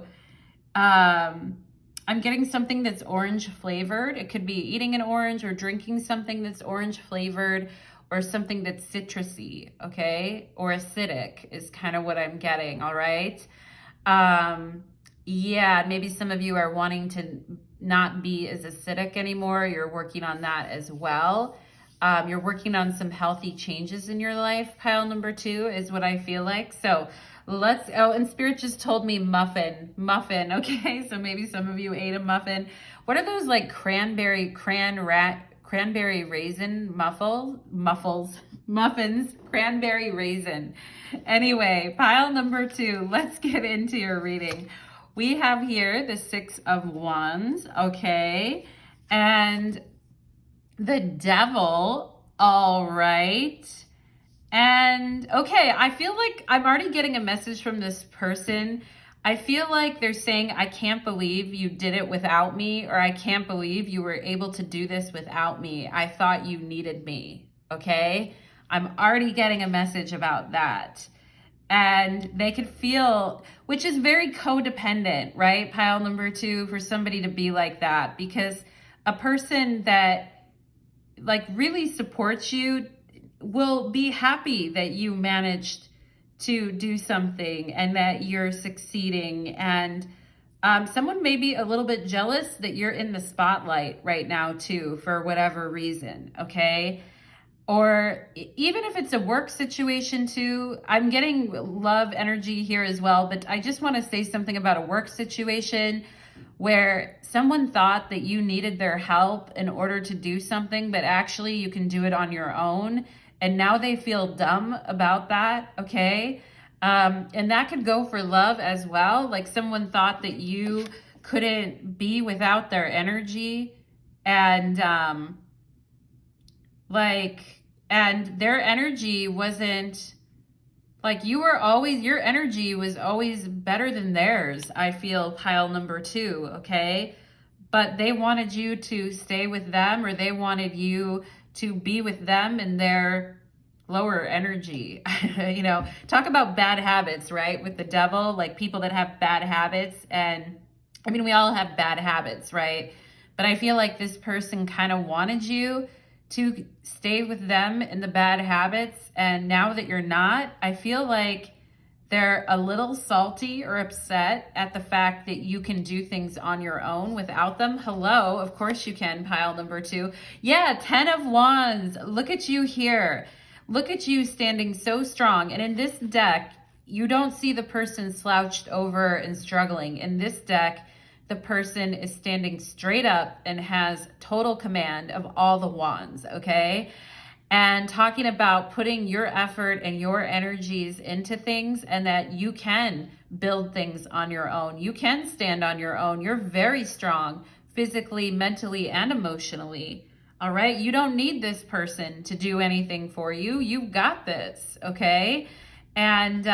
I'm getting something that's orange flavored. It could be eating an orange or drinking something that's orange flavored, or something that's citrusy, okay? Or acidic is kind of what I'm getting, all right? Yeah, maybe some of you are wanting to not be as acidic anymore. You're working on that as well. You're working on some healthy changes in your life. Pile number 2 is what I feel like. So let's, oh, and Spirit just told me muffin, okay? So maybe some of you ate a muffin. What are those like cranberry raisin muffins, cranberry raisin. Anyway, pile number 2, let's get into your reading. We have here the 6 of Wands, okay? And the Devil, all right. And okay, I feel like I'm already getting a message from this person. I feel like they're saying, I can't believe you did it without me, or I can't believe you were able to do this without me. I thought you needed me, okay? I'm already getting a message about that. And they could feel, which is very codependent, right? Pile number 2, for somebody to be like that, because a person that like really supports you will be happy that you managed to do something and that you're succeeding. And someone may be a little bit jealous that you're in the spotlight right now too, for whatever reason, okay? Or even if it's a work situation too, I'm getting love energy here as well, but I just want to say something about a work situation where someone thought that you needed their help in order to do something, but actually you can do it on your own. And now they feel dumb about that, okay? And that could go for love as well. Like someone thought that you couldn't be without their energy, and and their energy wasn't, like you were always, your energy was always better than theirs, I feel, pile number 2, okay? But they wanted you to stay with them, or they wanted you to be with them in their lower energy. You know, talk about bad habits, right? With the Devil, like people that have bad habits. And I mean, we all have bad habits, right? But I feel like this person kind of wanted you to stay with them in the bad habits. And now that you're not, I feel like they're a little salty or upset at the fact that you can do things on your own without them. Hello, of course you can, pile number 2. Yeah, 10 of Wands. Look at you here. Look at you standing so strong. And in this deck, you don't see the person slouched over and struggling. In this deck, the person is standing straight up and has total command of all the wands, okay? And talking about putting your effort and your energies into things, and that you can build things on your own. You can stand on your own. You're very strong physically, mentally, and emotionally. All right? You don't need this person to do anything for you. You've got this, okay? And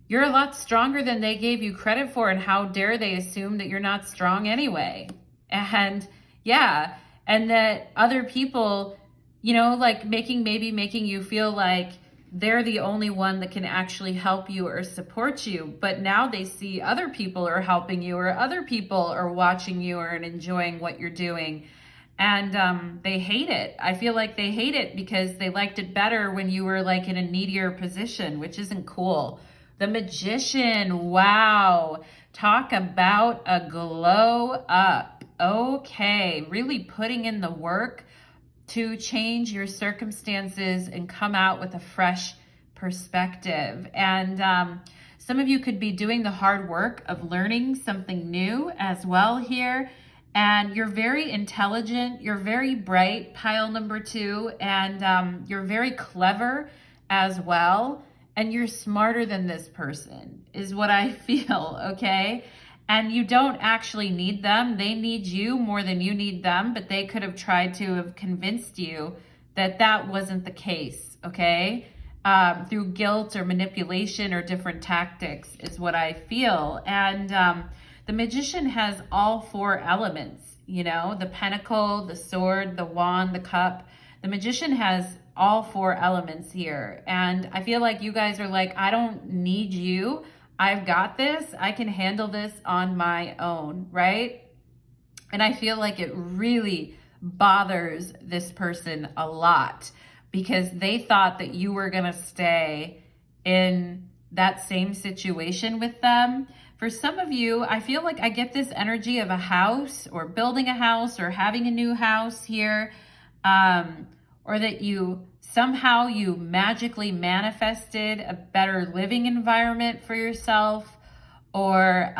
you're a lot stronger than they gave you credit for, and how dare they assume that you're not strong anyway. And yeah, and that other people, you know, like maybe making you feel like they're the only one that can actually help you or support you. But now they see other people are helping you, or other people are watching you or enjoying what you're doing. And they hate it. I feel like they hate it because they liked it better when you were like in a needier position, which isn't cool. The Magician, wow. Talk about a glow up. Okay, really putting in the work to change your circumstances and come out with a fresh perspective. And some of you could be doing the hard work of learning something new as well here. And you're very intelligent, you're very bright, pile number 2, and you're very clever as well. And you're smarter than this person, is what I feel, okay? And you don't actually need them. They need you more than you need them, but they could have tried to have convinced you that that wasn't the case, okay? Through guilt or manipulation or different tactics is what I feel. And the Magician has all 4 elements, you know, the Pentacle, the Sword, the Wand, the Cup. The Magician has all 4 elements here. And I feel like you guys are like, I don't need you. I've got this. I can handle this on my own, right? And I feel like it really bothers this person a lot because they thought that you were going to stay in that same situation with them. For some of you, I feel like I get this energy of a house or building a house or having a new house here, or that you somehow you magically manifested a better living environment for yourself, or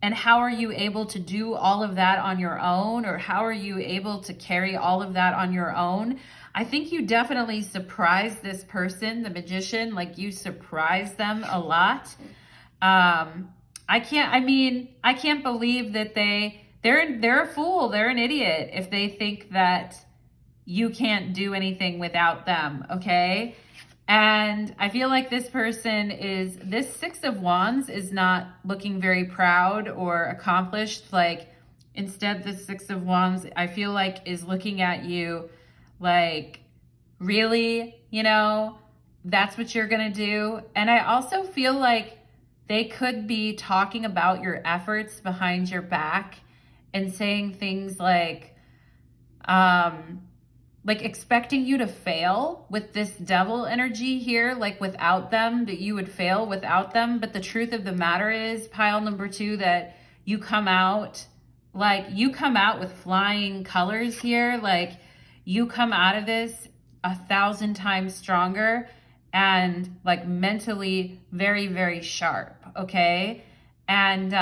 and how are you able to do all of that on your own, or how are you able to carry all of that on your own? I think you definitely surprised this person, the Magician, like you surprised them a lot. I can't believe that they're a fool. They're an idiot if they think that you can't do anything without them, okay? And I feel like this 6 of Wands is not looking very proud or accomplished. Like, instead, the 6 of Wands, I feel like, is looking at you like, really, that's what you're gonna do? And I also feel like they could be talking about your efforts behind your back and saying things like expecting you to fail with this devil energy here, like without them, that you would fail without them. But the truth of the matter is, pile number 2, that you come out with flying colors here. Like, you come out of this 1,000 times stronger and like mentally very, very sharp, okay? And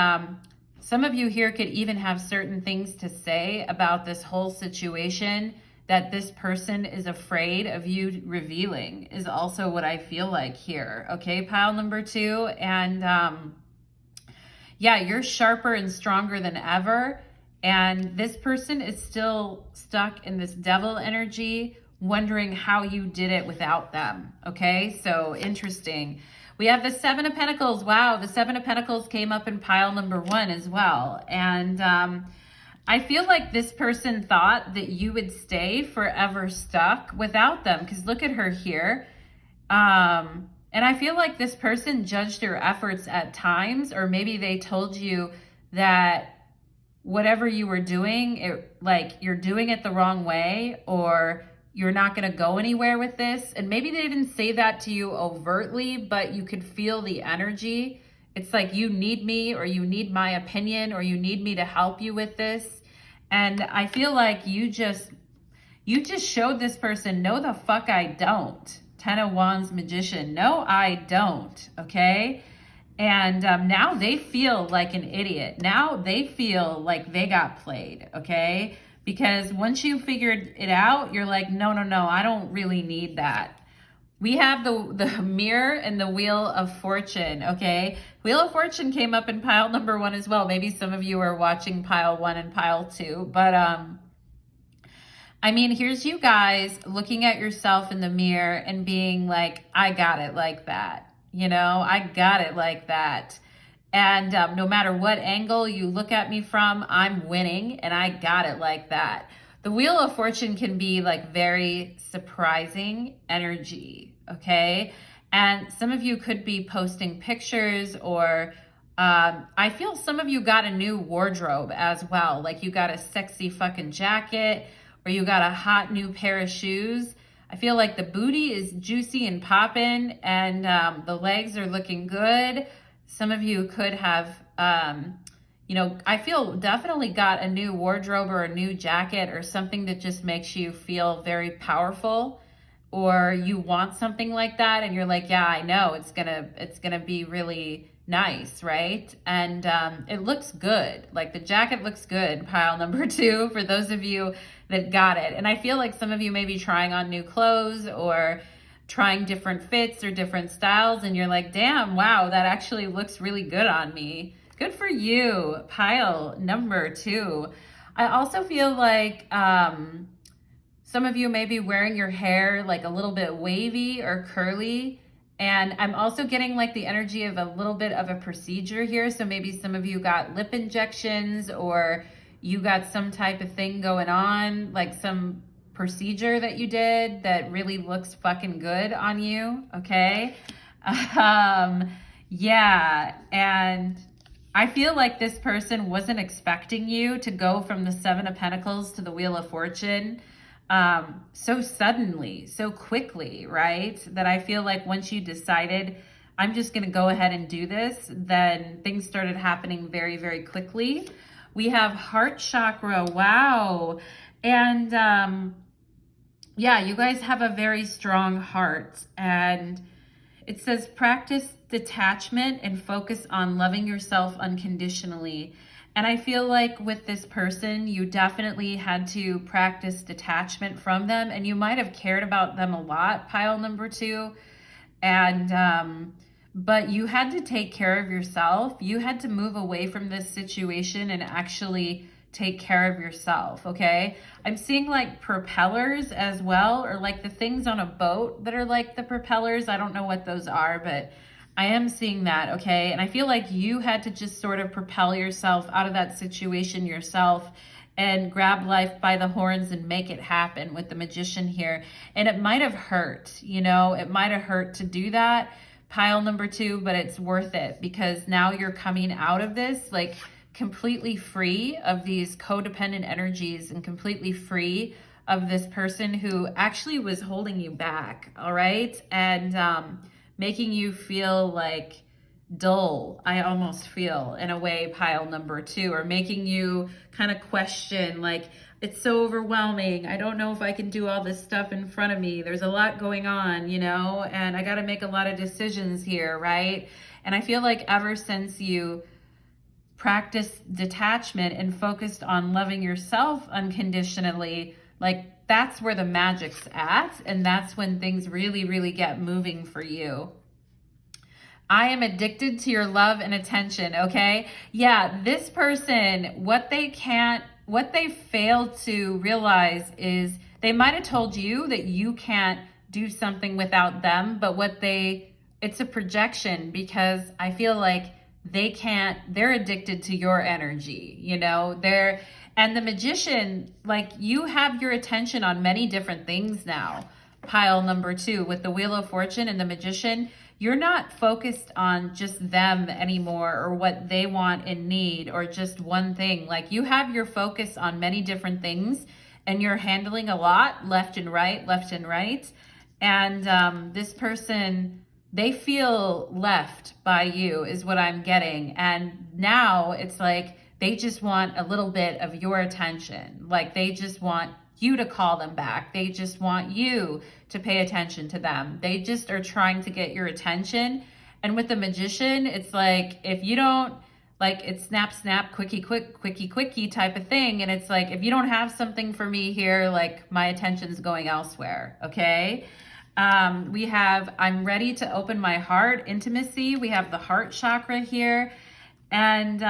some of you here could even have certain things to say about this whole situation that this person is afraid of you revealing, is also what I feel like here, okay, pile number 2? And yeah, you're sharper and stronger than ever, and this person is still stuck in this devil energy, wondering how you did it without them, okay? So interesting. We have the 7 of Pentacles. Wow, the 7 of Pentacles came up in pile number 1 as well. And I feel like this person thought that you would stay forever stuck without them, because look at her here. And I feel like this person judged your efforts at times, or maybe they told you that whatever you were doing, you're doing it the wrong way, or you're not going to go anywhere with this. And maybe they didn't say that to you overtly, but you could feel the energy. It's like, you need me, or you need my opinion, or you need me to help you with this. And I feel like you just showed this person, no the fuck I don't. 10 of Wands, Magician, no I don't, okay? And now they feel like an idiot. Now they feel like they got played, okay? Because once you figured it out, you're like, no, I don't really need that. We have the Mirror and the Wheel of Fortune, okay? Wheel of Fortune came up in pile number 1 as well. Maybe some of you are watching pile 1 and pile 2. But, I mean, here's you guys looking at yourself in the mirror and being like, I got it like that. I got it like that. And no matter what angle you look at me from, I'm winning, and I got it like that. The Wheel of Fortune can be like very surprising energy, okay? And some of you could be posting pictures, or I feel some of you got a new wardrobe as well. Like, you got a sexy fucking jacket, or you got a hot new pair of shoes. I feel like the booty is juicy and popping, and the legs are looking good. Some of you could have, I feel definitely got a new wardrobe or a new jacket or something that just makes you feel very powerful, or you want something like that and you're like, yeah, I know it's gonna be really nice, right? And it looks good. Like, the jacket looks good, pile number 2, for those of you that got it. And I feel like some of you may be trying on new clothes or trying different fits or different styles, and you're like, damn, wow, that actually looks really good on me. Good for you, pile number 2. I also feel like some of you may be wearing your hair like a little bit wavy or curly, and I'm also getting like the energy of a little bit of a procedure here. So maybe some of you got lip injections, or you got some type of thing going on, like some procedure that you did that really looks fucking good on you, okay? Yeah, and I feel like this person wasn't expecting you to go from the Seven of Pentacles to the Wheel of Fortune so suddenly, so quickly, right? That I feel like once you decided, I'm just going to go ahead and do this, then things started happening very, very quickly. We have heart chakra. Wow. And yeah, you guys have a very strong heart. And it says practice detachment and focus on loving yourself unconditionally. And I feel like with this person, you definitely had to practice detachment from them, and you might have cared about them a lot, pile number 2. And, but you had to take care of yourself. You had to move away from this situation and actually take care of yourself, okay? I'm seeing like propellers as well, or like the things on a boat that are like the propellers. I don't know what those are, but I am seeing that, okay? And I feel like you had to just sort of propel yourself out of that situation yourself and grab life by the horns and make it happen with the Magician here. And it might have hurt, you know, it might have hurt to do that, pile number 2, but it's worth it because now you're coming out of this like completely free of these codependent energies and completely free of this person who actually was holding you back, all right? And making you feel like dull, I almost feel, in a way, pile number 2, or making you kind of question, like, it's so overwhelming. I don't know if I can do all this stuff in front of me. There's a lot going on, you know, and I got to make a lot of decisions here, right? And I feel like ever since you practiced detachment and focused on loving yourself unconditionally, like, that's where the magic's at, and that's when things really, really get moving for you. I am addicted to your love and attention, okay? Yeah, this person, what they fail to realize is they might have told you that you can't do something without them, but it's a projection, because I feel like they're addicted to your energy, you know? And the Magician, like, you have your attention on many different things now. Pile number 2, with the Wheel of Fortune and the Magician, you're not focused on just them anymore, or what they want and need, or just one thing. Like, you have your focus on many different things, and you're handling a lot left and right. And this person, they feel left by you is what I'm getting. And now it's like, they just want a little bit of your attention. Like, they just want you to call them back. They just want you to pay attention to them. They just are trying to get your attention. And with the Magician, it's like, if you don't, like, it's snap, snap, quickie, quickie type of thing. And it's like, if you don't have something for me here, like, my attention's going elsewhere, okay? We have, I'm ready to open my heart, intimacy. We have the heart chakra here. And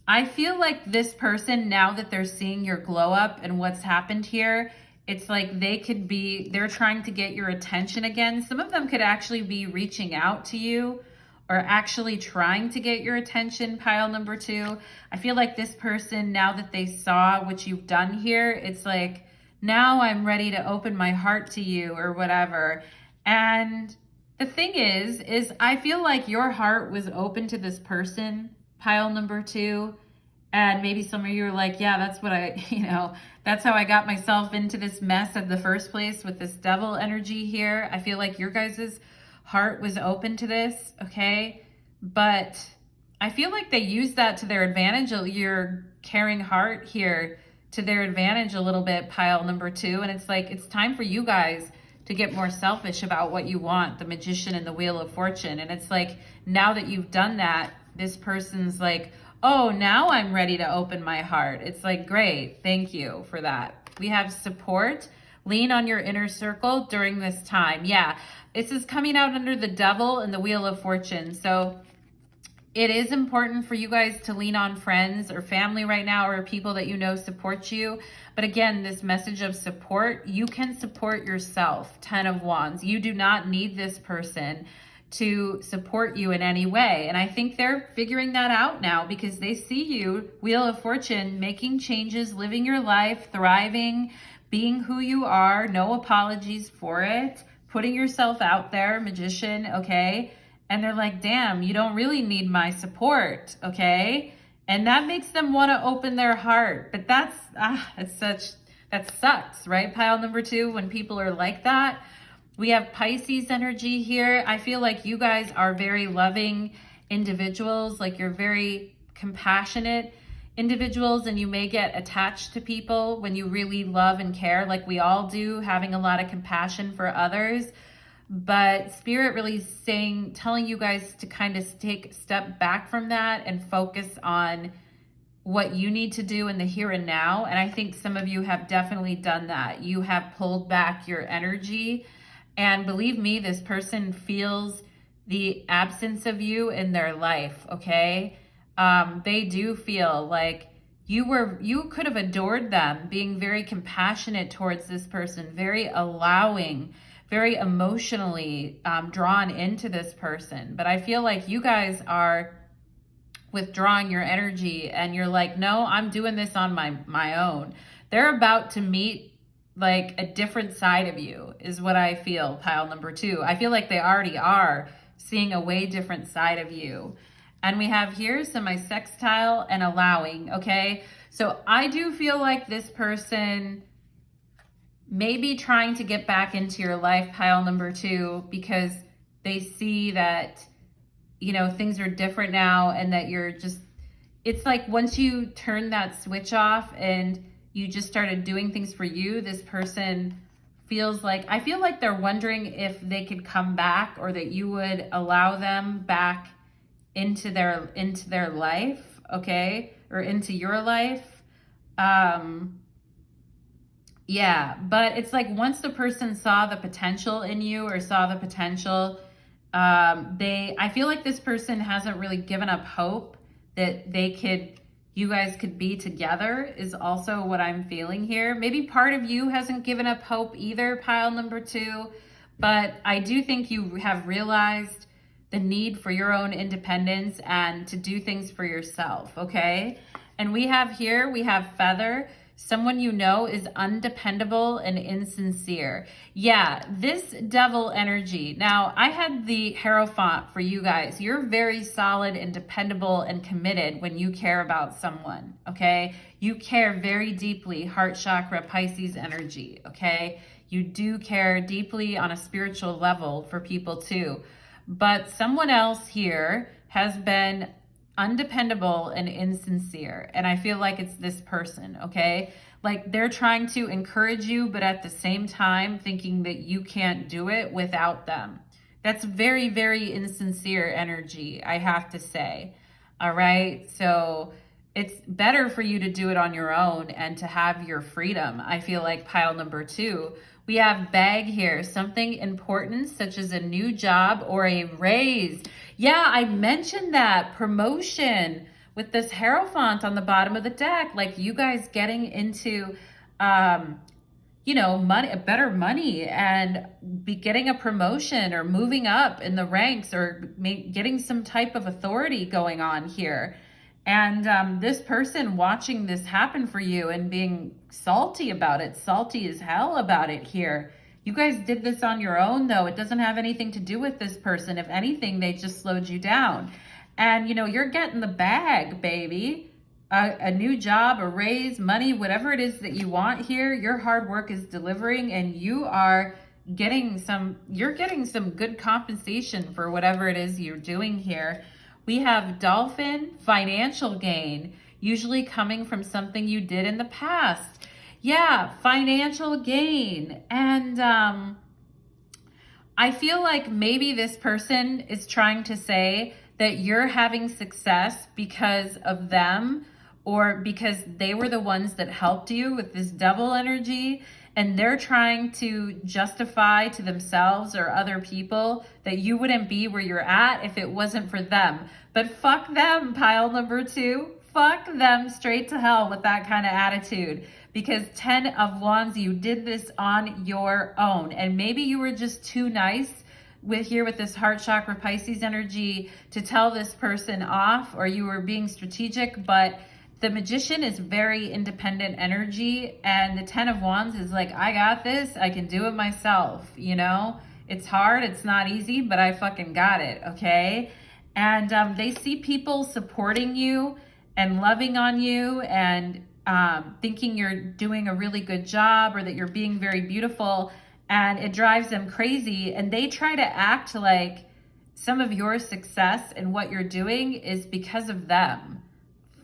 I feel like this person, now that they're seeing your glow up and what's happened here, it's like they're trying to get your attention again. Some of them could actually be reaching out to you or actually trying to get your attention, pile number 2. I feel like this person, now that they saw what you've done here, it's like, now I'm ready to open my heart to you or whatever. And the thing is I feel like your heart was open to this person, pile number 2. And maybe some of you are like, yeah, that's what that's how I got myself into this mess in the first place with this devil energy here. I feel like your guys' heart was open to this, okay? But I feel like they used that to their advantage, your caring heart here, to their advantage a little bit, pile number 2. And it's like, it's time for you guys to get more selfish about what you want, the Magician and the Wheel of Fortune. And it's like, now that you've done that, this person's like, oh, now I'm ready to open my heart. It's like, great, thank you for that. We have support. Lean on your inner circle during this time. Yeah, this is coming out under the Devil and the Wheel of Fortune. So it is important for you guys to lean on friends or family right now, or people that you know support you. But again, this message of support, you can support yourself. 10 of Wands. You do not need this person to support you in any way. And I think they're figuring that out now because they see you, Wheel of Fortune, making changes, living your life, thriving, being who you are, no apologies for it, putting yourself out there, Magician, okay? And they're like, damn, you don't really need my support, okay? And that makes them want to open their heart. But that sucks, right? Pile number 2, when people are like that. We have Pisces energy here. I feel like you guys are very loving individuals, like you're very compassionate individuals, and you may get attached to people when you really love and care, like we all do, having a lot of compassion for others. But Spirit really is telling you guys to kind of take a step back from that and focus on what you need to do in the here and now. And I think some of you have definitely done that. You have pulled back your energy. And believe me, this person feels the absence of you in their life, okay? They do feel like you could have adored them, being very compassionate towards this person, very allowing, very emotionally drawn into this person. But I feel like you guys are withdrawing your energy and you're like, no, I'm doing this on my own. They're about to meet like a different side of you is what I feel, pile number 2. I feel like they already are seeing a way different side of you. And we have here semi-sextile and allowing, okay? So I do feel like this person may be trying to get back into your life, pile number 2, because they see that, you know, things are different now and that you're just, it's like once you turn that switch off and you just started doing things for you, this person feels like, I feel like they're wondering if they could come back or that you would allow them back into their life, okay? Or into your life. Yeah, but it's like once the person saw the potential in you or saw the potential, I feel like this person hasn't really given up hope that you guys could be together is also what I'm feeling here. Maybe part of you hasn't given up hope either, pile number 2, but I do think you have realized the need for your own independence and to do things for yourself, okay? And we have Feather. Someone you know is undependable and insincere. Yeah, this devil energy. Now, I had the Hierophant for you guys. You're very solid and dependable and committed when you care about someone, okay? You care very deeply, heart chakra, Pisces energy, okay? You do care deeply on a spiritual level for people too. But someone else here has been undependable and insincere. And I feel like it's this person, okay? Like they're trying to encourage you, but at the same time thinking that you can't do it without them. That's very, very insincere energy, I have to say. All right. So it's better for you to do it on your own and to have your freedom. I feel like pile number 2. We have bag here, something important such as a new job or a raise. Yeah, I mentioned that be with this Hierophant on the bottom of the deck, like you guys getting into, better money and getting a promotion or moving up in the ranks or getting some type of authority going on here. And this person watching this happen for you and being salty about it, salty as hell about it here. You guys did this on your own, though. It doesn't have anything to do with this person. If anything, they just slowed you down. And, you're getting the bag, baby. A new job, a raise, money, whatever it is that you want here, your hard work is delivering and you're getting some good compensation for whatever it is you're doing here. We have Dolphin, financial gain, usually coming from something you did in the past. Yeah, financial gain. And I feel like maybe this person is trying to say that you're having success because of them or because they were the ones that helped you with this double energy. And they're trying to justify to themselves or other people that you wouldn't be where you're at if it wasn't for them. But fuck them, pile number 2. Fuck them straight to hell with that kind of attitude. Because 10 of Wands, you did this on your own. And maybe you were just too nice with this heart chakra Pisces energy to tell this person off, or you were being strategic, but the Magician is very independent energy, and the Ten of Wands is like, I got this, I can do it myself, you know? It's hard, it's not easy, but I fucking got it, okay? And they see people supporting you and loving on you and thinking you're doing a really good job or that you're being very beautiful, and it drives them crazy, and they try to act like some of your success and what you're doing is because of them.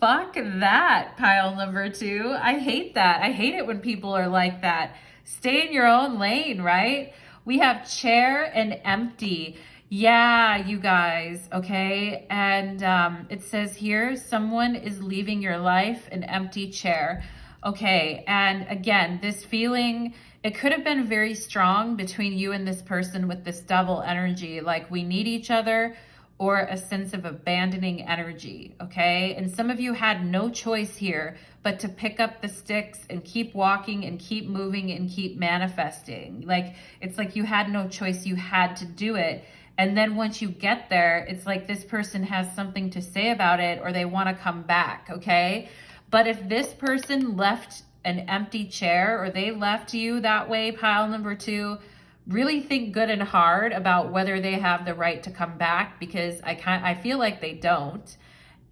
Fuck that, pile number 2. I hate that. I hate it when people are like that. Stay in your own lane, right? We have chair and empty. Yeah, you guys, okay? And it says here, someone is leaving your life, an empty chair. Okay, and again, this feeling, it could have been very strong between you and this person with this double energy, like we need each other, or a sense of abandoning energy, okay? And some of you had no choice here but to pick up the sticks and keep walking and keep moving and keep manifesting. Like, it's like you had no choice, you had to do it. And then once you get there, it's like this person has something to say about it, or they want to come back, okay? But if this person left an empty chair, or they left you that way, pile number 2, really think good and hard about whether they have the right to come back, because I feel like they don't.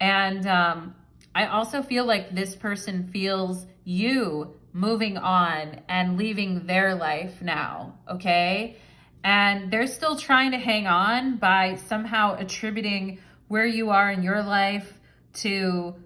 And I also feel like this person feels you moving on and leaving their life now, okay? And they're still trying to hang on by somehow attributing where you are in your life to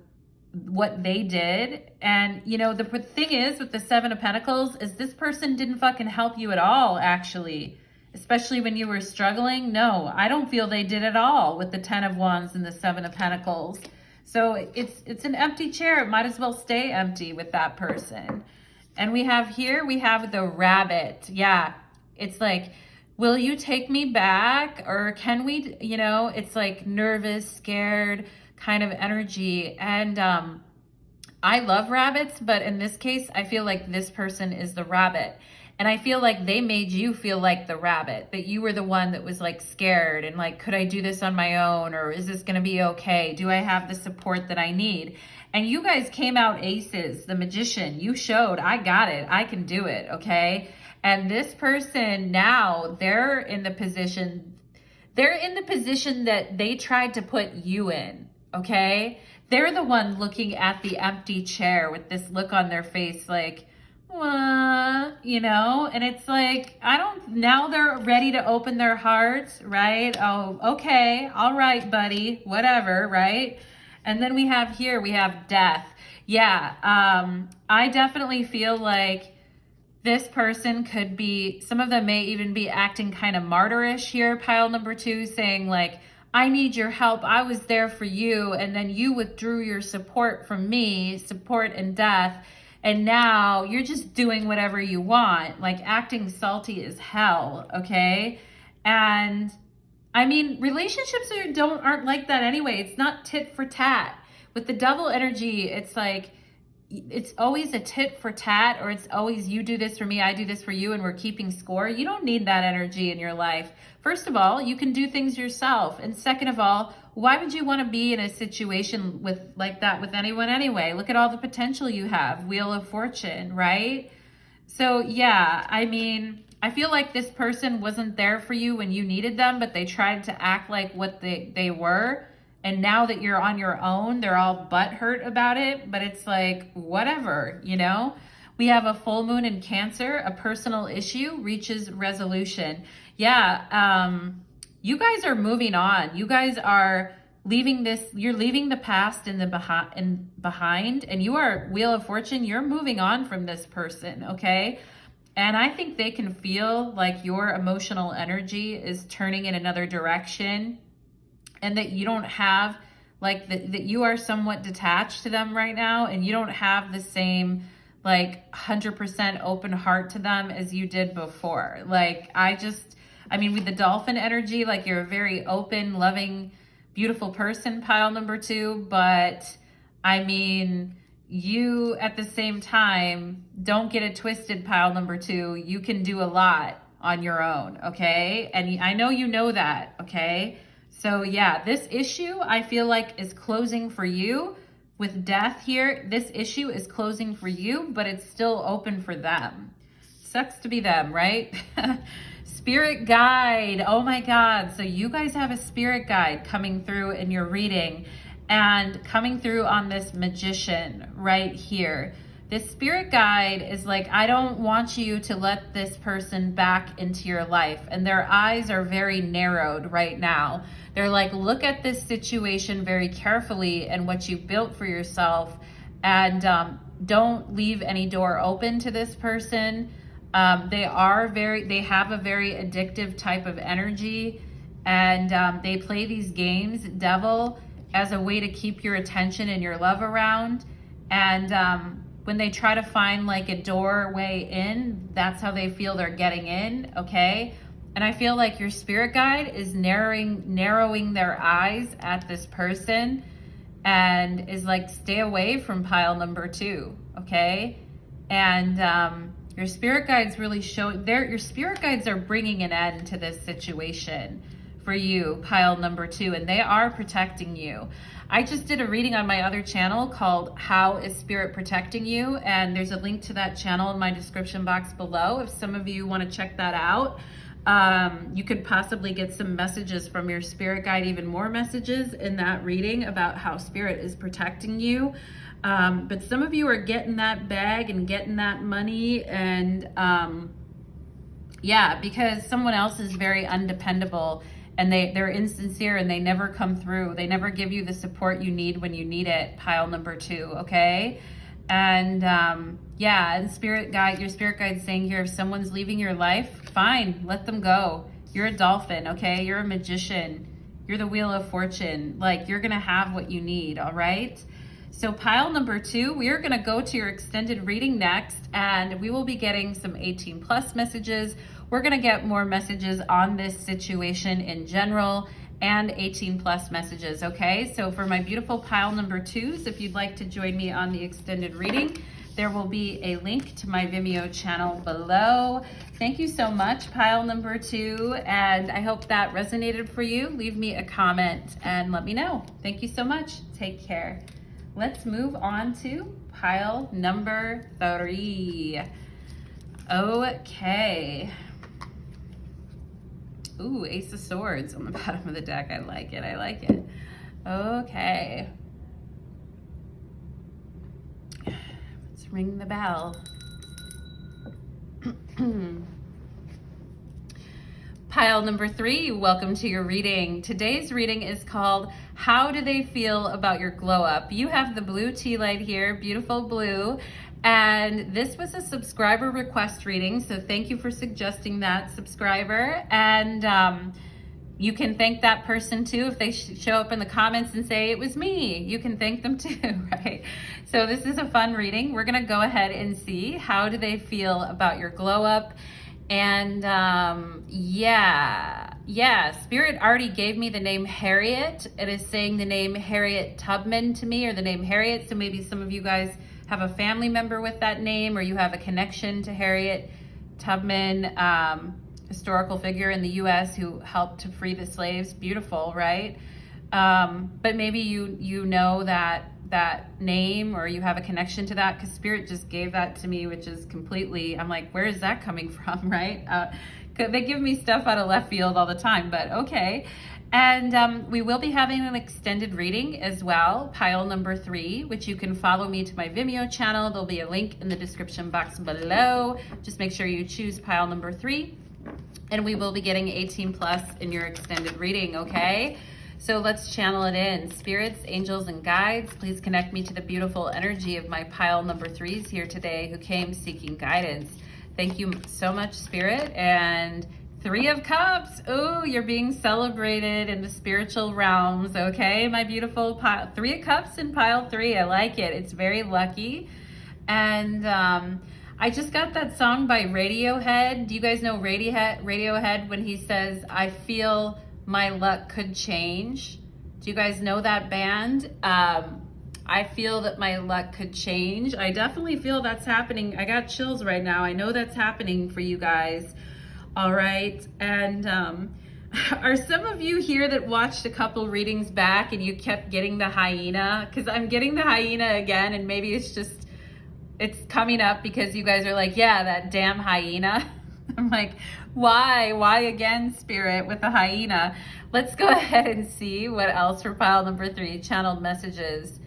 what they did. And you know, the thing is with the Seven of Pentacles is this person didn't fucking help you at all, actually, especially when you were struggling. No, I don't feel they did at all with the Ten of Wands and the Seven of Pentacles. So it's an empty chair. It might as well stay empty with that person. And we have the rabbit. Yeah, it's like, will you take me back, or can we, you know, it's like nervous, scared kind of energy. And I love rabbits, but in this case, I feel like this person is the rabbit. And I feel like they made you feel like the rabbit, that you were the one that was like scared and like, could I do this on my own? Or is this going to be okay? Do I have the support that I need? And you guys came out aces. The Magician, you showed, I got it. I can do it. Okay. And this person now, they're in the position that they tried to put you in. Okay. They're the one looking at the empty chair with this look on their face, like, what, you know? And it's like, now they're ready to open their hearts, right? Oh, okay. All right, buddy, whatever, right? And then we have death. Yeah. I definitely feel like this person could be, some of them may even be acting kind of martyrish here, pile number 2, saying like, I need your help. I was there for you. And then you withdrew your support from me, support and death. And now you're just doing whatever you want, like acting salty as hell. Okay. And I mean, relationships aren't like that anyway. It's not tit for tat. With the double energy, it's like, it's always a tit for tat, or it's always you do this for me, I do this for you, and we're keeping score. You don't need that energy in your life. First of all, you can do things yourself. And second of all, why would you want to be in a situation like that with anyone anyway? Look at all the potential you have. Wheel of Fortune, right? So yeah, I mean, I feel like this person wasn't there for you when you needed them, but they tried to act like what they were. And now that you're on your own, they're all butthurt about it, but it's like, whatever, you know? We have a full moon in Cancer, a personal issue reaches resolution. Yeah, you guys are moving on. You guys are you're leaving the past behind, and you are, Wheel of Fortune, you're moving on from this person, okay? And I think they can feel like your emotional energy is turning in another direction, and that you don't have, like, that you are somewhat detached to them right now, and you don't have the same, like, 100% open heart to them as you did before. Like, I mean, with the dolphin energy, like, you're a very open, loving, beautiful person, pile number 2, but, I mean, you, at the same time, don't get it twisted, pile number 2, you can do a lot, on your own, okay? And I know you know that, okay? So yeah, this issue I feel like is closing for you. With death here, this issue is closing for you, but it's still open for them. Sucks to be them, right? Spirit guide, oh my God. So you guys have a spirit guide coming through in your reading and coming through on this magician right here. This spirit guide is like, I don't want you to let this person back into your life. And their eyes are very narrowed right now. They're like, look at this situation very carefully and what you built for yourself. And don't leave any door open to this person. They have a very addictive type of energy. And they play these games, devil, as a way to keep your attention and your love around. And when they try to find like a doorway in, that's how they feel they're getting in, okay? And I feel like your spirit guide is narrowing their eyes at this person and is like, stay away from pile number 2, okay? And your spirit guides really your spirit guides are bringing an end to this situation for you, pile number 2, and they are protecting you. I just did a reading on my other channel called How is Spirit Protecting You? And there's a link to that channel in my description box below. If some of you want to check that out, you could possibly get some messages from your spirit guide, even more messages in that reading about how Spirit is protecting you. But some of you are getting that bag and getting that money, and yeah, because someone else is very undependable. And they're insincere and they never come through. They never give you the support you need when you need it, pile number 2, okay? And yeah, and your spirit guide saying here, if someone's leaving your life, fine, let them go. You're a dolphin, okay? You're a magician. You're the Wheel of Fortune. Like, you're gonna have what you need, all right? So pile number 2, we are gonna go to your extended reading next, and we will be getting some 18 plus messages. We're gonna get more messages on this situation in general and 18 plus messages, okay? So for my beautiful pile number 2s, if you'd like to join me on the extended reading, there will be a link to my Vimeo channel below. Thank you so much, pile number 2, and I hope that resonated for you. Leave me a comment and let me know. Thank you so much. Take care. Let's move on to pile number 3. Okay. Ooh, Ace of Swords on the bottom of the deck. I like it. I like it. Okay. Let's ring the bell. Pile number 3, welcome to your reading. Today's reading is called How Do They Feel About Your Glow Up? You have the blue tea light here, beautiful blue. And this was a subscriber request reading, so thank you for suggesting that, subscriber. And you can thank that person too if they show up in the comments and say, it was me. You can thank them too, right? So this is a fun reading. We're gonna go ahead and see how do they feel about your glow up. And yeah, Spirit already gave me the name Harriet. It is saying the name Harriet Tubman to me, or the name Harriet, so maybe some of you guys have a family member with that name, or you have a connection to Harriet Tubman, historical figure in the U.S. who helped to free the slaves. Beautiful, right? But maybe you know that name, or you have a connection to that, because Spirit just gave that to me, which is completely, I'm like, where is that coming from, right? They give me stuff out of left field all the time, but okay. And we will be having an extended reading as well, pile number 3, which you can follow me to my Vimeo channel. There'll be a link in the description box below. Just make sure you choose pile number 3, and we will be getting 18 plus in your extended reading, okay? So let's channel it in. Spirits, angels, and guides, please connect me to the beautiful energy of my pile number 3s here today who came seeking guidance. Thank you so much, Spirit. And 3 of Cups. Oh, you're being celebrated in the spiritual realms, okay? My beautiful pile, 3 of Cups in pile 3. I like it. It's very lucky. And I just got that song by Radiohead. Do you guys know Radiohead when he says, I feel my luck could change? Do you guys know that band? I feel that my luck could change. I definitely feel that's happening. I got chills right now. I know that's happening for you guys. All right. And are some of you here that watched a couple readings back and you kept getting the hyena? Because I'm getting the hyena again, and maybe it's coming up because you guys are like, yeah, that damn hyena. I'm like, why? Why again, Spirit, with the hyena? Let's go ahead and see what else for pile number 3, channeled messages.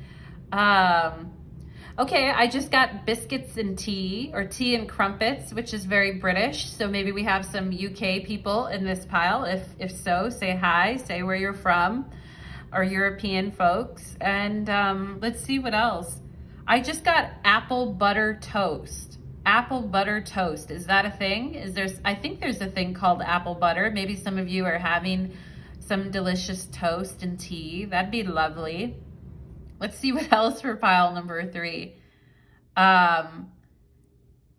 Okay, I just got biscuits and tea, or tea and crumpets, which is very British. So maybe we have some UK people in this pile. If so, say hi, say where you're from, or European folks. And let's see what else. I just got apple butter toast. Apple butter toast. Is that a thing? I think there's a thing called apple butter. Maybe some of you are having some delicious toast and tea. That'd be lovely. Let's see what else for pile number 3.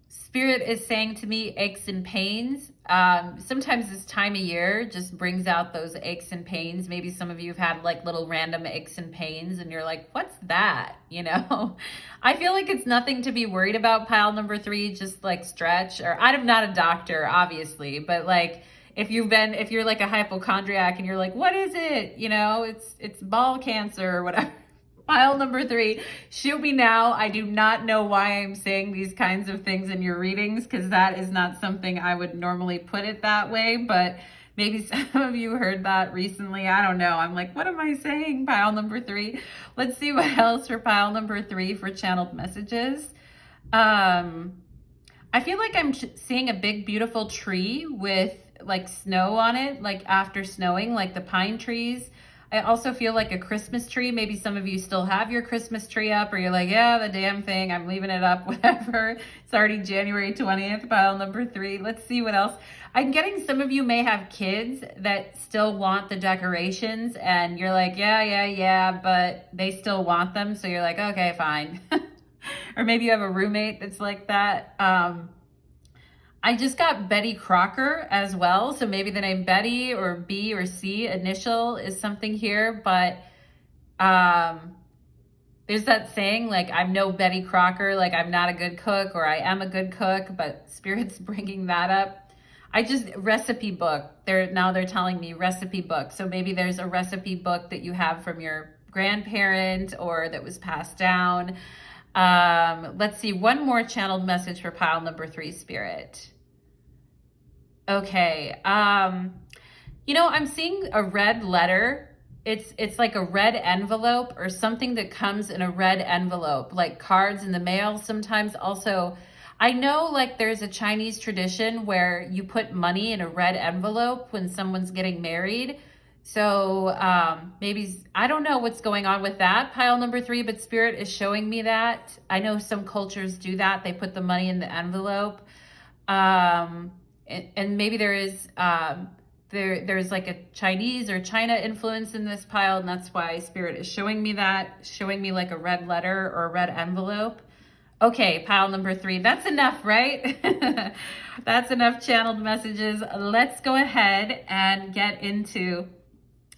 Spirit is saying to me, aches and pains. Sometimes this time of year just brings out those aches and pains. Maybe some of you have had like little random aches and pains and you're like, what's that? You know, I feel like it's nothing to be worried about. Pile number 3, just like stretch. Or I'm not a doctor, obviously, but like, if you're like a hypochondriac and you're like, what is it? You know, it's ball cancer or whatever. Pile number 3, shoot me now. I do not know why I'm saying these kinds of things in your readings, because that is not something I would normally put it that way, but maybe some of you heard that recently. I don't know. I'm like, what am I saying? Pile number 3. Let's see what else for pile number 3 for channeled messages. I feel like I'm seeing a big, beautiful tree with like snow on it, like after snowing, like the pine trees. I also feel like a Christmas tree. Maybe some of you still have your Christmas tree up, or you're like, yeah, the damn thing, I'm leaving it up, whatever. It's already January 20th, pile number 3. Let's see what else. I'm getting some of you may have kids that still want the decorations, and you're like, yeah, but they still want them. So you're like, okay, fine. Or maybe you have a roommate that's like that. I just got Betty Crocker as well. So maybe the name Betty or B or C initial is something here, but there's that saying like, I'm no Betty Crocker, like I'm not a good cook, or I am a good cook, but Spirit's bringing that up. Recipe book. Now they're telling me recipe book. So maybe there's a recipe book that you have from your grandparent or that was passed down. Let's see, one more channeled message for pile number 3, Spirit. Okay, you know, I'm seeing a red letter. It's like a red envelope or something that comes in a red envelope, like cards in the mail sometimes. Also, I know like there's a Chinese tradition where you put money in a red envelope when someone's getting married. So maybe, I don't know what's going on with that, pile number 3, but Spirit is showing me that. I know some cultures do that. They put the money in the envelope. And maybe there is, there's like a Chinese or China influence in this pile, and that's why Spirit is showing me that, showing me like a red letter or a red envelope. Okay, pile number 3, that's enough, right? That's enough channeled messages. Let's go ahead and get into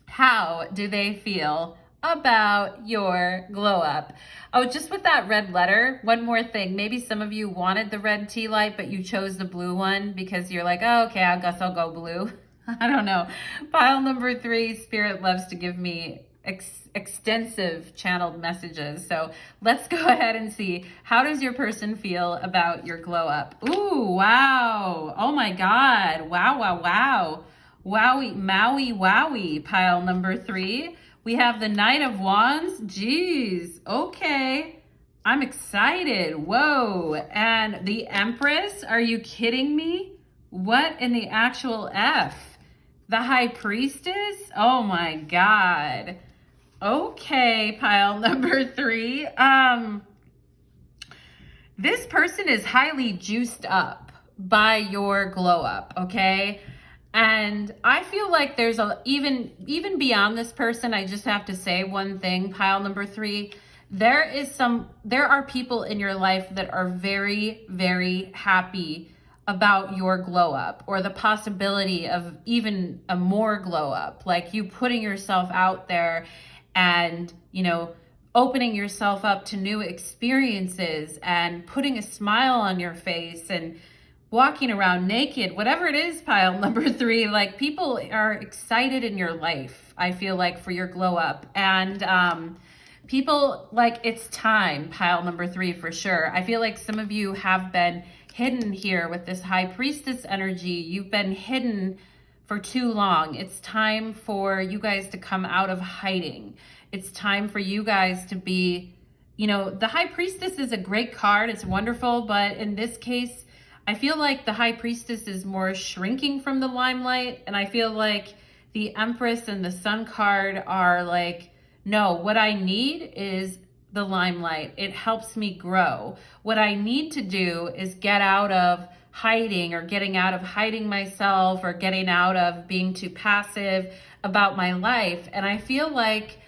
how do they feel about your glow up. Oh, just with that red letter, one more thing. Maybe some of you wanted the red tea light, but you chose the blue one because you're like, oh, okay, I guess I'll go blue. I don't know. Pile number 3, Spirit loves to give me extensive channeled messages. So let's go ahead and see, how does your person feel about your glow up? Ooh, wow. Oh my God. Wow. Wowie, Maui, wowie, pile number 3. We have the Knight of Wands. Jeez. Okay. I'm excited. Whoa. And the Empress. Are you kidding me? What in the actual F? The High Priestess? Oh my God. Okay, pile number 3. This person is highly juiced up by your glow up, okay? And I feel like there's even beyond this person, I just have to say one thing, pile number 3. There are people in your life that are very, very happy about your glow up, or the possibility of even a more glow up, like you putting yourself out there and, you know, opening yourself up to new experiences and putting a smile on your face and walking around naked, whatever it is, pile number 3, like people are excited in your life, I feel like, for your glow up. And people, like, it's time, pile number 3, for sure. I feel like some of you have been hidden here with this high priestess energy. You've been hidden for too long. It's time for you guys to come out of hiding. It's time for you guys to be, you know, the high priestess is a great card. It's wonderful. But in this case, I feel like the high priestess is more shrinking from the limelight. And I feel like the Empress and the Sun card are like, no, what I need is the limelight. It helps me grow. What I need to do is get out of hiding, or getting out of hiding myself, or getting out of being too passive about my life. And I feel like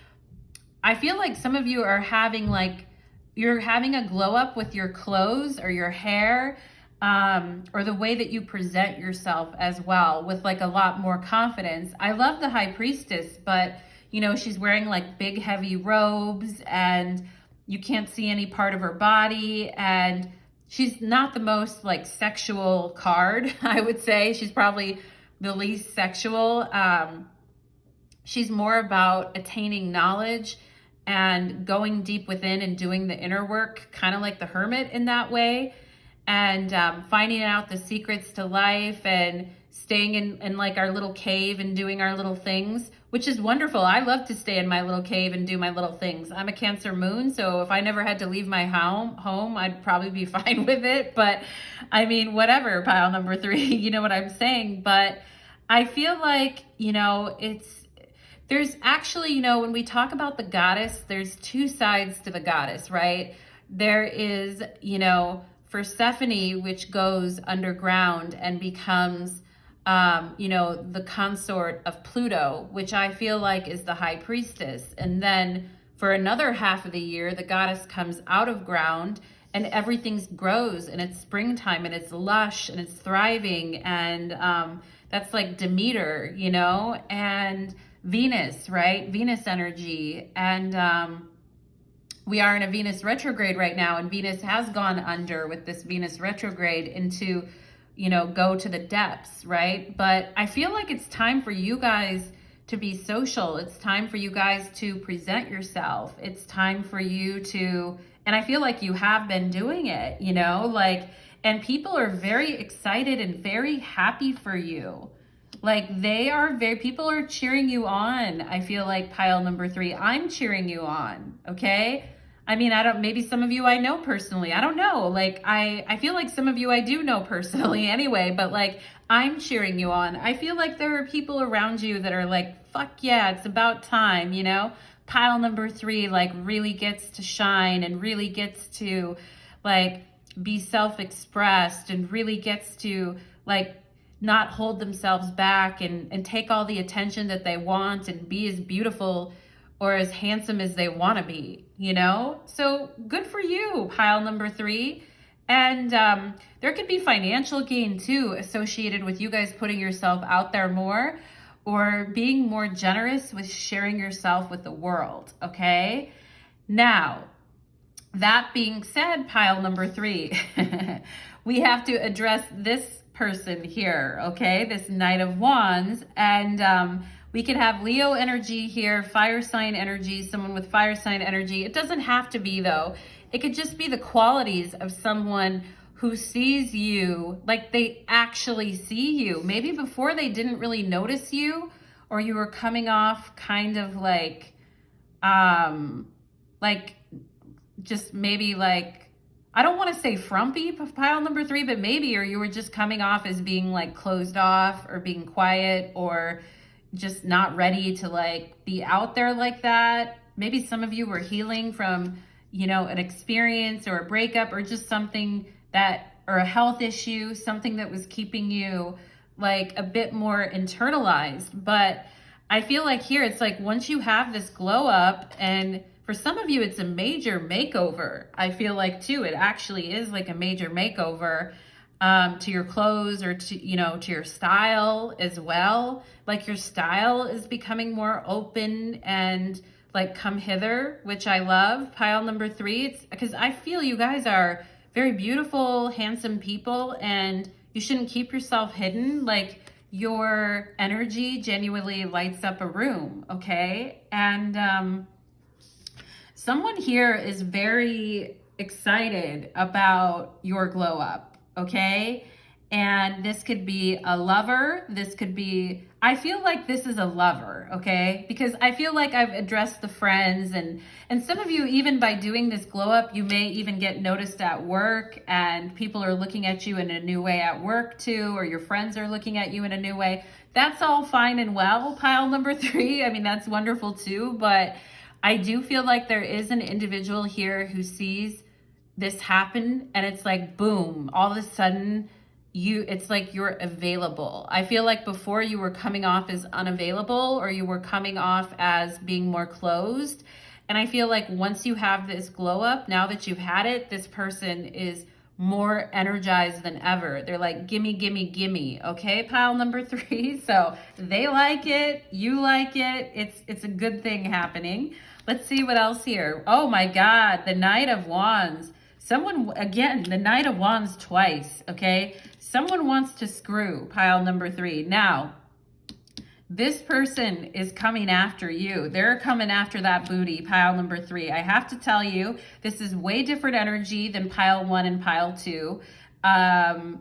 some of you are having, like, you're having a glow up with your clothes or your hair, or the way that you present yourself as well, with like a lot more confidence. I love the high priestess, but you know, she's wearing like big heavy robes and you can't see any part of her body, and she's not the most like sexual card. I would say she's probably the least sexual. She's more about attaining knowledge and going deep within and doing the inner work, kind of like the Hermit in that way, and finding out the secrets to life and staying in like our little cave and doing our little things, which is wonderful. I love to stay in my little cave and do my little things. I'm a Cancer moon, so if I never had to leave my home, I'd probably be fine with it. But I mean, whatever, pile number 3, you know what I'm saying? But I feel like, you know, there's actually, you know, when we talk about the goddess, there's 2 sides to the goddess, right? There is, you know, Persephone, which goes underground and becomes, you know, the consort of Pluto, which I feel like is the high priestess. And then for another half of the year, the goddess comes out of ground and everything grows, and it's springtime and it's lush and it's thriving. And that's like Demeter, you know, and Venus, right? Venus energy. And we are in a Venus retrograde right now, and Venus has gone under with this Venus retrograde into, you know, go to the depths, right? But I feel like it's time for you guys to be social. It's time for you guys to present yourself. It's time for you to, and I feel like you have been doing it, you know, like, and people are very excited and very happy for you. Like people are cheering you on. I feel like pile number 3, I'm cheering you on. Okay. I mean, maybe some of you I know personally. I don't know. Like, I feel like some of you I do know personally anyway, but like, I'm cheering you on. I feel like there are people around you that are like, fuck yeah, it's about time, you know? Pile number 3, like, really gets to shine and really gets to like be self-expressed and really gets to like not hold themselves back and take all the attention that they want and be as beautiful or as handsome as they want to be, you know? So good for you, pile number 3. And there could be financial gain too associated with you guys putting yourself out there more, or being more generous with sharing yourself with the world, okay? Now, that being said, pile number 3, we have to address this person here, okay? This Knight of Wands. And we could have Leo energy here, fire sign energy, someone with fire sign energy. It doesn't have to be, though. It could just be the qualities of someone who sees you, like they actually see you. Maybe before they didn't really notice you, or you were coming off kind of like just maybe like, I don't want to say frumpy, pile number 3, but maybe, or you were just coming off as being like closed off or being quiet or just not ready to like be out there like that. Maybe some of you were healing from, you know, an experience or a breakup or just something that, or a health issue, something that was keeping you like a bit more internalized. But I feel like here it's like once you have this glow up, and for some of you it's a major makeover. I feel like too, it actually is like a major makeover to your clothes, or to, you know, to your style as well. Like your style is becoming more open and like come hither, which I love. Pile number 3, it's because I feel you guys are very beautiful, handsome people, and you shouldn't keep yourself hidden. Like, your energy genuinely lights up a room, okay? And someone here is very excited about your glow up, okay? And this could be a lover. This could be, I feel like this is a lover, okay? Because I feel like I've addressed the friends, and some of you, even by doing this glow up, you may even get noticed at work, and people are looking at you in a new way at work too, or your friends are looking at you in a new way. That's all fine and well, pile number 3. I mean, that's wonderful too, but I do feel like there is an individual here who sees this happen, and it's like, boom, all of a sudden, it's like you're available. I feel like before you were coming off as unavailable, or you were coming off as being more closed. And I feel like once you have this glow up, now that you've had it, this person is more energized than ever. They're like, gimme, gimme, gimme. Okay, pile number 3. So they like it, you like it. It's a good thing happening. Let's see what else here. Oh my God, the Knight of Wands. Someone, again, the Knight of Wands twice, okay? Someone wants to screw, pile number 3. Now, this person is coming after you. They're coming after that booty, pile number 3. I have to tell you, this is way different energy than pile 1 and pile 2.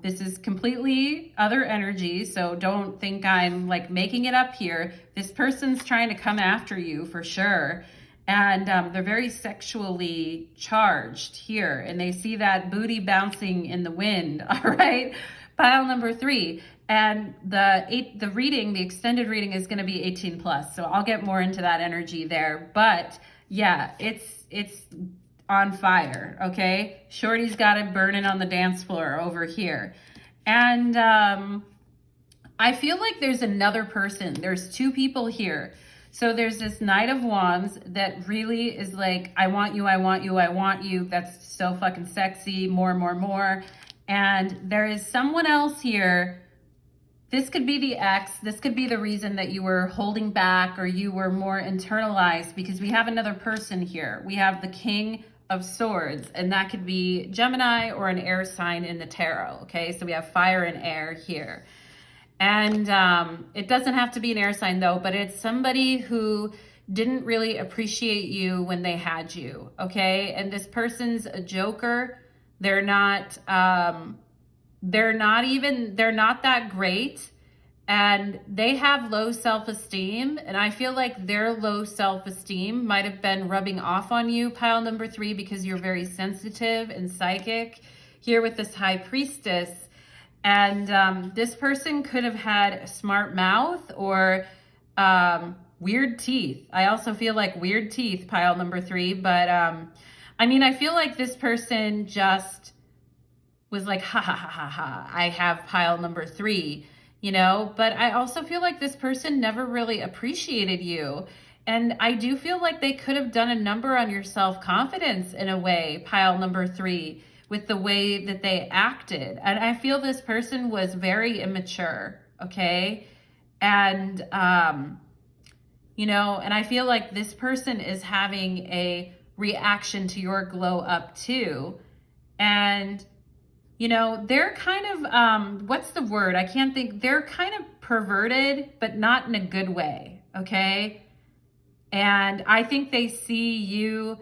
This is completely other energy, so don't think I'm like making it up here. This person's trying to come after you for sure. And they're very sexually charged here, and they see that booty bouncing in the wind. All right, pile number 3. And the reading, the extended reading, is going to be 18 plus. So I'll get more into that energy there. But yeah, it's on fire. Okay, Shorty's got it burning on the dance floor over here, and I feel like there's another person. There's 2 people here. So there's this Knight of Wands that really is like, I want you, I want you, I want you. That's so fucking sexy, more, more, more. And there is someone else here. This could be the ex. This could be the reason that you were holding back, or you were more internalized, because we have another person here. We have the King of Swords, and that could be Gemini or an air sign in the tarot, okay? So we have fire and air here. And it doesn't have to be an air sign though, but it's somebody who didn't really appreciate you when they had you, okay? And this person's a joker. They're not that great, and they have low self-esteem. And I feel like their low self-esteem might have been rubbing off on you, pile number 3, because you're very sensitive and psychic here with this High Priestess. And this person could have had a smart mouth, or weird teeth. I also feel like weird teeth, pile number 3. But I mean, I feel like this person just was like, ha ha ha ha ha, I have pile number 3, you know? But I also feel like this person never really appreciated you. And I do feel like they could have done a number on your self-confidence in a way, pile number 3, with the way that they acted. And I feel this person was very immature, okay? And, you know, and I feel like this person is having a reaction to your glow up too. And, you know, they're kind of, what's the word? I can't think. They're kind of perverted, but not in a good way, okay? And I think they see you,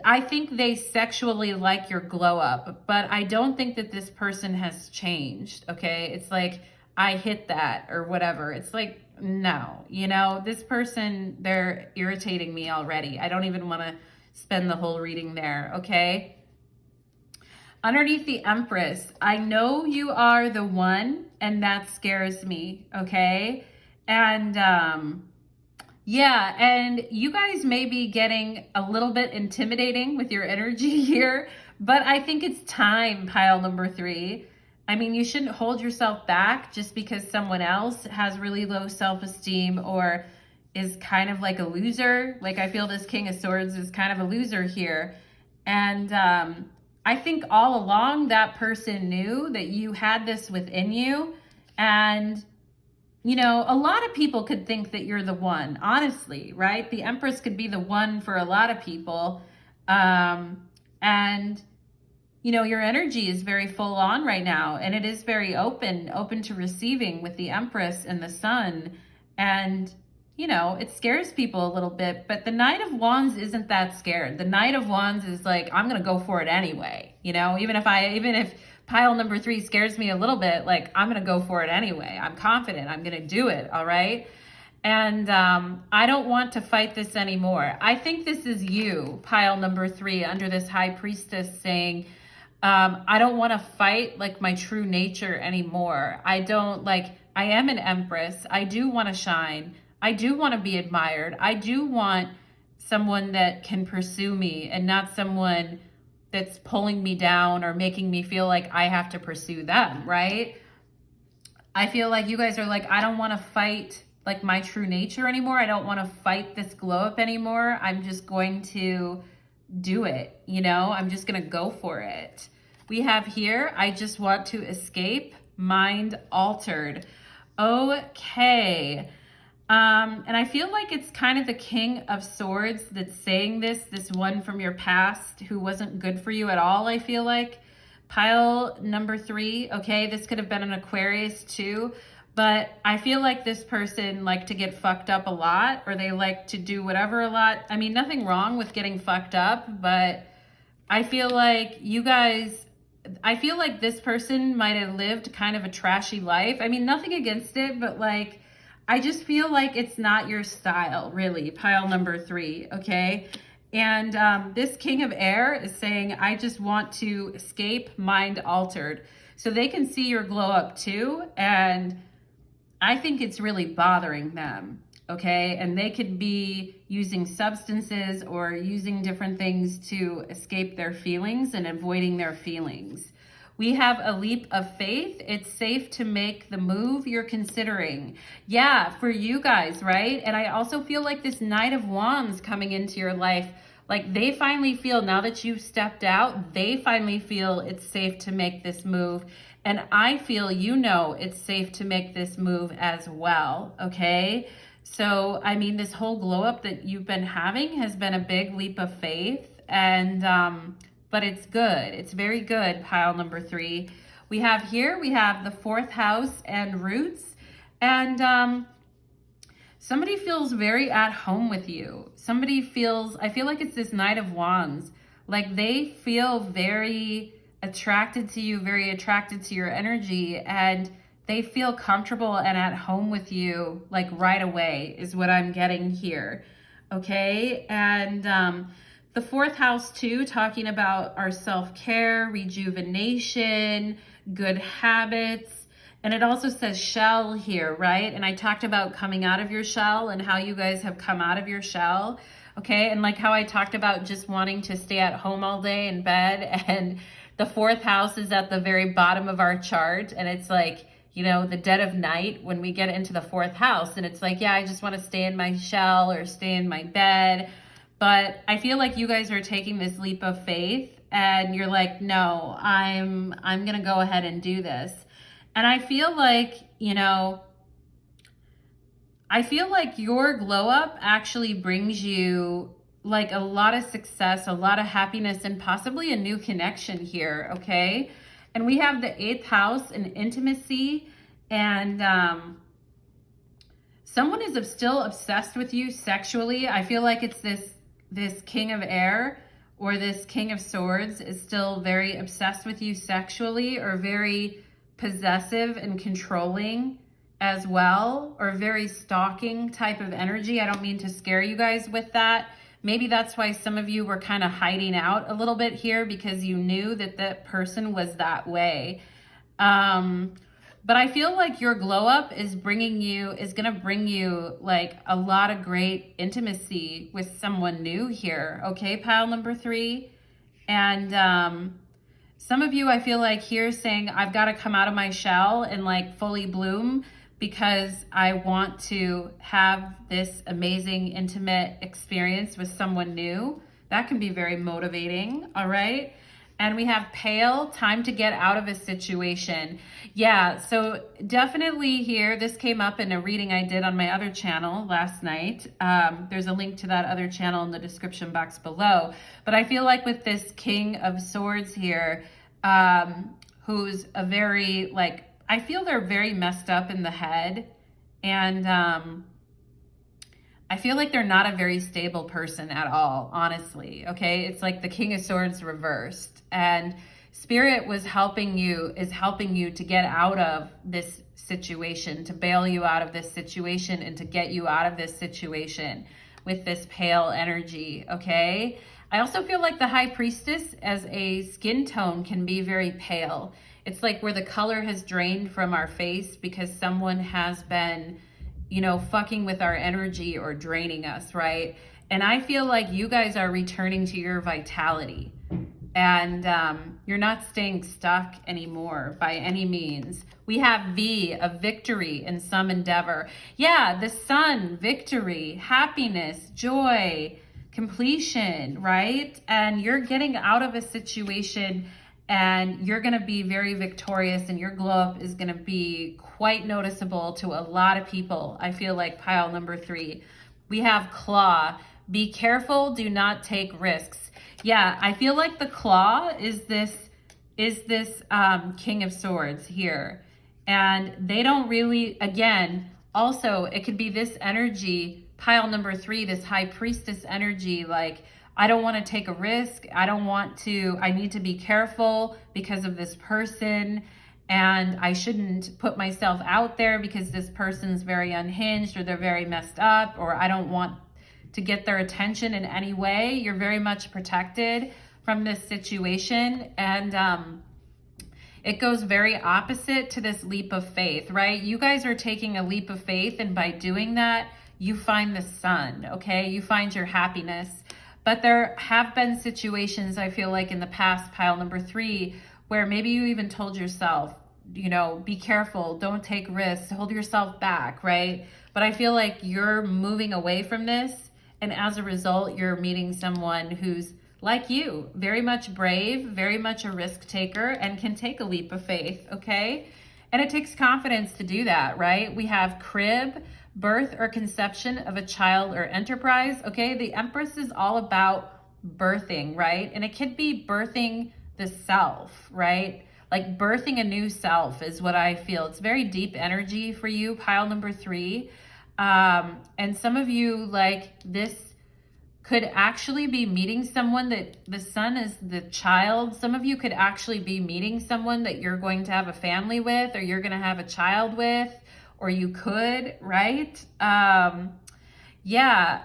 I think they sexually like your glow up, but I don't think that this person has changed, okay? It's like, I hit that or whatever. It's like, no, you know, this person, they're irritating me already. I don't even want to spend the whole reading there, okay? Underneath the Empress, I know you are the one, and that scares me, okay? And, yeah, and you guys may be getting a little bit intimidating with your energy here, but I think it's time, pile number 3. I mean, you shouldn't hold yourself back just because someone else has really low self-esteem or is kind of like a loser. Like, I feel this King of Swords is kind of a loser here. And I think all along that person knew that you had this within you. And you know, a lot of people could think that you're the one, honestly, right? The Empress could be the one for a lot of people. And, your energy is very full on right now, and it is very open to receiving with the Empress and the Sun. And, it scares people a little bit, but the Knight of Wands isn't that scared. The Knight of Wands is like, I'm going to go for it anyway. Even if pile number 3 scares me a little bit, like, I'm going to go for it anyway. I'm confident. I'm going to do it. All right. And I don't want to fight this anymore. I think this is you, pile number 3, under this High Priestess, saying, I don't want to fight like my true nature anymore. I am an Empress. I do want to shine. I do want to be admired. I do want someone that can pursue me and not someone that's pulling me down or making me feel like I have to pursue them, right? I feel like you guys are like, I don't want to fight like my true nature anymore. I don't want to fight this glow up anymore. I'm just going to do it. I'm just going to go for it. We have here, I just want to escape, mind altered. Okay. And I feel like it's kind of the King of Swords that's saying this one from your past who wasn't good for you at all, I feel like. Pile number 3, okay, this could have been an Aquarius too, but I feel like this person liked to get fucked up a lot, or they like to do whatever a lot. I mean, nothing wrong with getting fucked up, but I feel like this person might have lived kind of a trashy life. I mean, nothing against it, but like, I just feel like it's not your style, really, pile number 3, okay? And this King of Air is saying, I just want to escape, mind altered. So they can see your glow up too, and I think it's really bothering them, okay? And they could be using substances or using different things to escape their feelings and avoiding their feelings. We have a leap of faith. It's safe to make the move you're considering. Yeah, for you guys, right? And I also feel like this Knight of Wands coming into your life, like they finally feel, now that you've stepped out, they finally feel it's safe to make this move. And I feel it's safe to make this move as well, okay? So, I mean, this whole glow up that you've been having has been a big leap of faith, and but it's good. It's very good, pile number 3. We have the 4th house and roots, and somebody feels very at home with you. I feel like it's this Knight of Wands. Like they feel very attracted to you, very attracted to your energy, and they feel comfortable and at home with you, like right away is what I'm getting here. Okay, and the 4th house too, talking about our self-care, rejuvenation, good habits. And it also says shell here, right? And I talked about coming out of your shell and how you guys have come out of your shell. Okay, and like how I talked about just wanting to stay at home all day in bed, and the 4th house is at the very bottom of our chart, and it's like, the dead of night when we get into the 4th house, and it's like, yeah, I just want to stay in my shell or stay in my bed. But I feel like you guys are taking this leap of faith, and you're like, no, I'm going to go ahead and do this. And I feel like, your glow up actually brings you like a lot of success, a lot of happiness, and possibly a new connection here, okay? And we have the 8th house and intimacy, and someone is still obsessed with you sexually. I feel like it's this King of Air or this King of Swords is still very obsessed with you sexually, or very possessive and controlling as well, or very stalking type of energy. I don't mean to scare you guys with that. Maybe that's why some of you were kind of hiding out a little bit here, because you knew that that person was that way. But I feel like your glow up is going to bring you like a lot of great intimacy with someone new here. Okay, pile number 3. And some of you, I feel like here saying, I've got to come out of my shell and like fully bloom, because I want to have this amazing intimate experience with someone new. That can be very motivating. All right. And we have pale, time to get out of a situation. Yeah, so definitely here, this came up in a reading I did on my other channel last night. There's a link to that other channel in the description box below. But I feel like with this King of Swords here, who's a very, like, I feel they're very messed up in the head. And I feel like they're not a very stable person at all, honestly, okay? It's like the King of Swords reversed. And Spirit is helping you to get out of this situation, to bail you out of this situation and to get you out of this situation with this pale energy, okay? I also feel like the High Priestess as a skin tone can be very pale. It's like where the color has drained from our face because someone has been, you know, fucking with our energy or draining us, right? And I feel like you guys are returning to your vitality and you're not staying stuck anymore by any means. We have V, a victory in some endeavor. Yeah, the sun, victory, happiness, joy, completion, right? And you're getting out of a situation and you're going to be very victorious and your glow up is going to be quite noticeable to a lot of people. I feel like pile number 3. We have claw. Be careful, do not take risks. Yeah, I feel like the claw is this King of Swords here. And they don't really, again, also it could be this energy, pile number 3, this High Priestess energy, like, I don't want to take a risk. I need to be careful because of this person. And I shouldn't put myself out there because this person's very unhinged or they're very messed up, or I don't want to get their attention in any way. You're very much protected from this situation. And it goes very opposite to this leap of faith, right? You guys are taking a leap of faith, and by doing that, you find the sun, okay? You find your happiness. But there have been situations, I feel like in the past, pile number 3, where maybe you even told yourself, you know, be careful, don't take risks, hold yourself back, right? But I feel like you're moving away from this. And as a result, you're meeting someone who's like you, very much brave, very much a risk taker, and can take a leap of faith, okay? And it takes confidence to do that, right? We have crib, birth or conception of a child or enterprise, okay? The Empress is all about birthing, right? And it could be birthing the self, right? Like birthing a new self is what I feel. It's very deep energy for you, pile number 3. And some of you, like, this could actually be meeting someone that the sun is the child. Some of you could actually be meeting someone that you're going to have a family with, or you're going to have a child with, or you could, right? Yeah.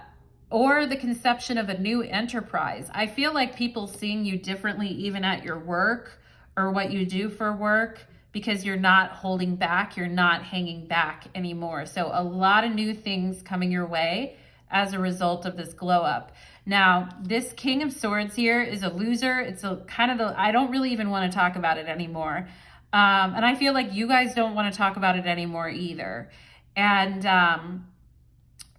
Or the conception of a new enterprise. I feel like people seeing you differently even at your work or what you do for work, because you're not holding back, you're not hanging back anymore. So a lot of new things coming your way as a result of this glow up. Now, this King of Swords here is a loser. It's a kind of I don't really even want to talk about it anymore. And I feel like you guys don't want to talk about it anymore either. And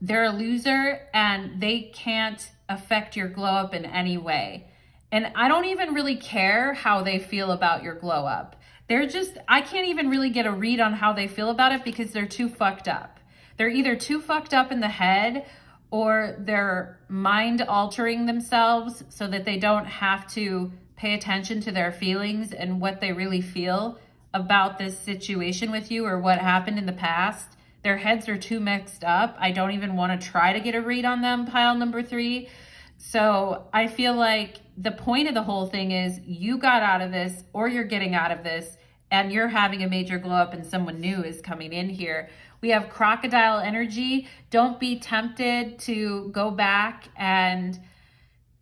they're a loser and they can't affect your glow up in any way. And I don't even really care how they feel about your glow up. I can't even really get a read on how they feel about it because they're too fucked up. They're either too fucked up in the head or they're mind altering themselves so that they don't have to pay attention to their feelings and what they really feel about this situation with you or what happened in the past. Their heads are too mixed up. I don't even want to try to get a read on them, pile number 3. So I feel like the point of the whole thing is you got out of this, or you're getting out of this, and you're having a major glow up and someone new is coming in here. We have crocodile energy. Don't be tempted to go back and,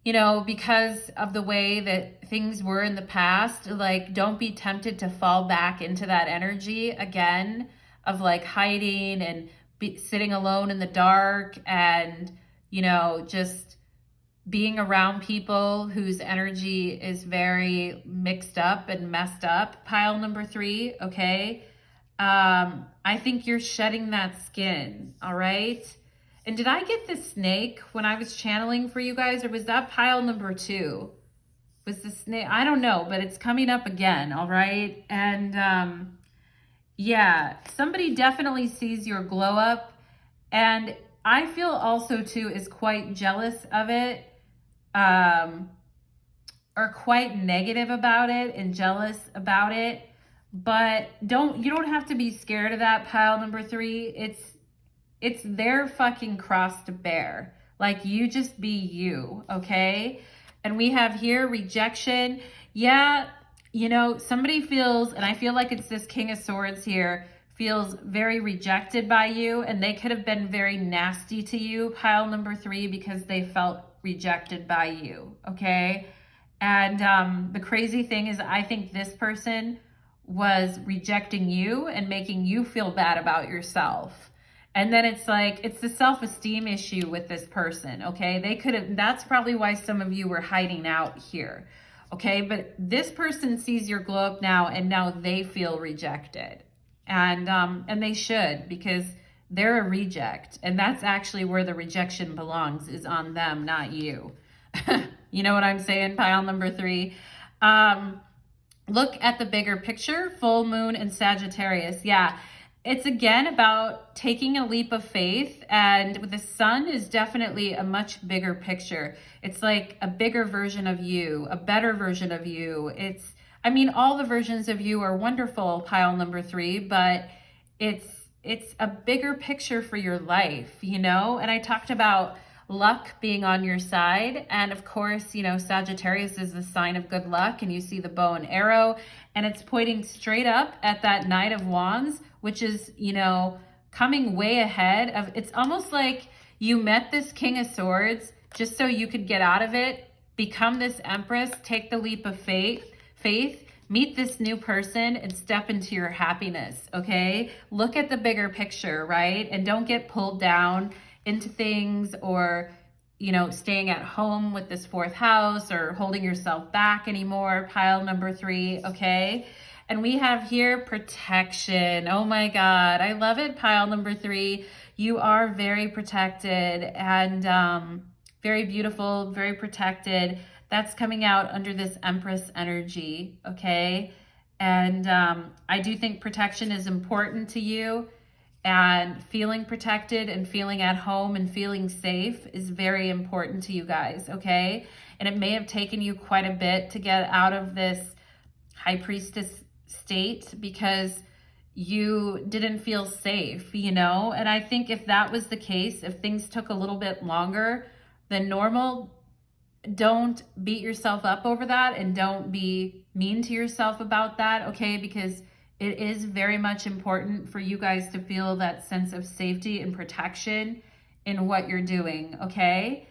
you know, because of the way that things were in the past, like, don't be tempted to fall back into that energy again of like hiding and sitting alone in the dark and, you know, just being around people whose energy is very mixed up and messed up, pile number 3, okay? I think you're shedding that skin, all right? And did I get the snake when I was channeling for you guys, or was that pile number 2? was the snake, I don't know, but it's coming up again, all right? And yeah, somebody definitely sees your glow up, and I feel also too is quite jealous of it, or quite negative about it and jealous about it. But you don't have to be scared of that, pile number 3. It's their fucking cross to bear. Like, you just be you, okay? And we have here rejection. Yeah, you know, somebody feels, and I feel like it's this King of Swords here, feels very rejected by you, and they could have been very nasty to you, pile number 3, because they felt rejected by you, okay? And the crazy thing is, I think this person was rejecting you and making you feel bad about yourself. And then it's like, it's the self-esteem issue with this person, okay? They could have, that's probably why some of you were hiding out here, okay? But this person sees your glow up now, and now they feel rejected. And they should, because they're a reject. And that's actually where the rejection belongs, is on them, not you. You know what I'm saying, pile number 3? Look at the bigger picture, full moon and Sagittarius. Yeah, it's again about taking a leap of faith, and the sun is definitely a much bigger picture. It's like a bigger version of you, a better version of you. I mean, all the versions of you are wonderful, pile number 3, but it's a bigger picture for your life, you know? And I talked about luck being on your side. And of course, you know, Sagittarius is the sign of good luck, and you see the bow and arrow, and it's pointing straight up at that Knight of Wands, which is, you know, coming way ahead of, it's almost like you met this King of Swords just so you could get out of it, become this Empress, take the leap of faith, meet this new person, and step into your happiness, okay? Look at the bigger picture, right? And don't get pulled down into things, or, you know, staying at home with this 4th house, or holding yourself back anymore, pile number 3, okay? And we have here protection. Oh my God, I love it, pile number 3. You are very protected, and very beautiful, very protected. That's coming out under this Empress energy, okay? And I do think protection is important to you, and feeling protected and feeling at home and feeling safe is very important to you guys, okay? And it may have taken you quite a bit to get out of this High Priestess state, because you didn't feel safe, you know? And I think if that was the case, if things took a little bit longer than normal, don't beat yourself up over that, and don't be mean to yourself about that, okay? Because it is very much important for you guys to feel that sense of safety and protection in what you're doing, okay?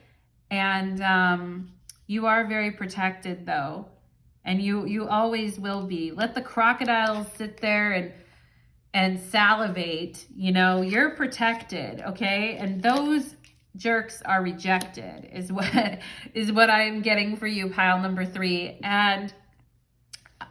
And you are very protected though, and you always will be. Let the crocodiles sit there and salivate, you know, you're protected, okay? And those jerks are rejected is what I'm getting for you, pile number 3. And,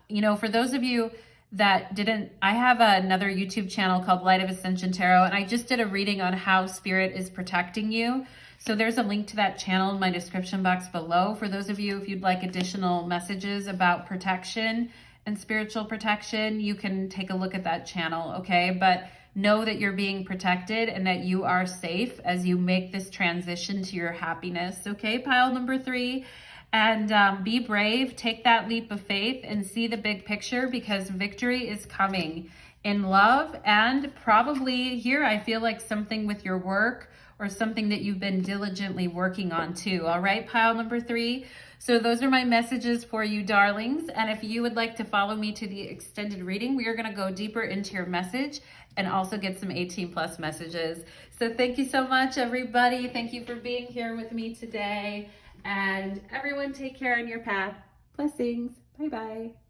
you know, for those of you that didn't, I have another YouTube channel called Light of Ascension Tarot, and I just did a reading on how spirit is protecting you. So there's a link to that channel in my description box below. For those of you, if you'd like additional messages about protection and spiritual protection, you can take a look at that channel, okay? But know that you're being protected, and that you are safe as you make this transition to your happiness, okay, pile number 3? And be brave, take that leap of faith, and see the big picture, because victory is coming in love, and probably here I feel like something with your work, or something that you've been diligently working on too. All right, pile number 3. So those are my messages for you, darlings. And if you would like to follow me to the extended reading, we are going to go deeper into your message and also get some 18+ messages. So thank you so much, everybody. Thank you for being here with me today. And everyone, take care on your path. Blessings. Bye-bye.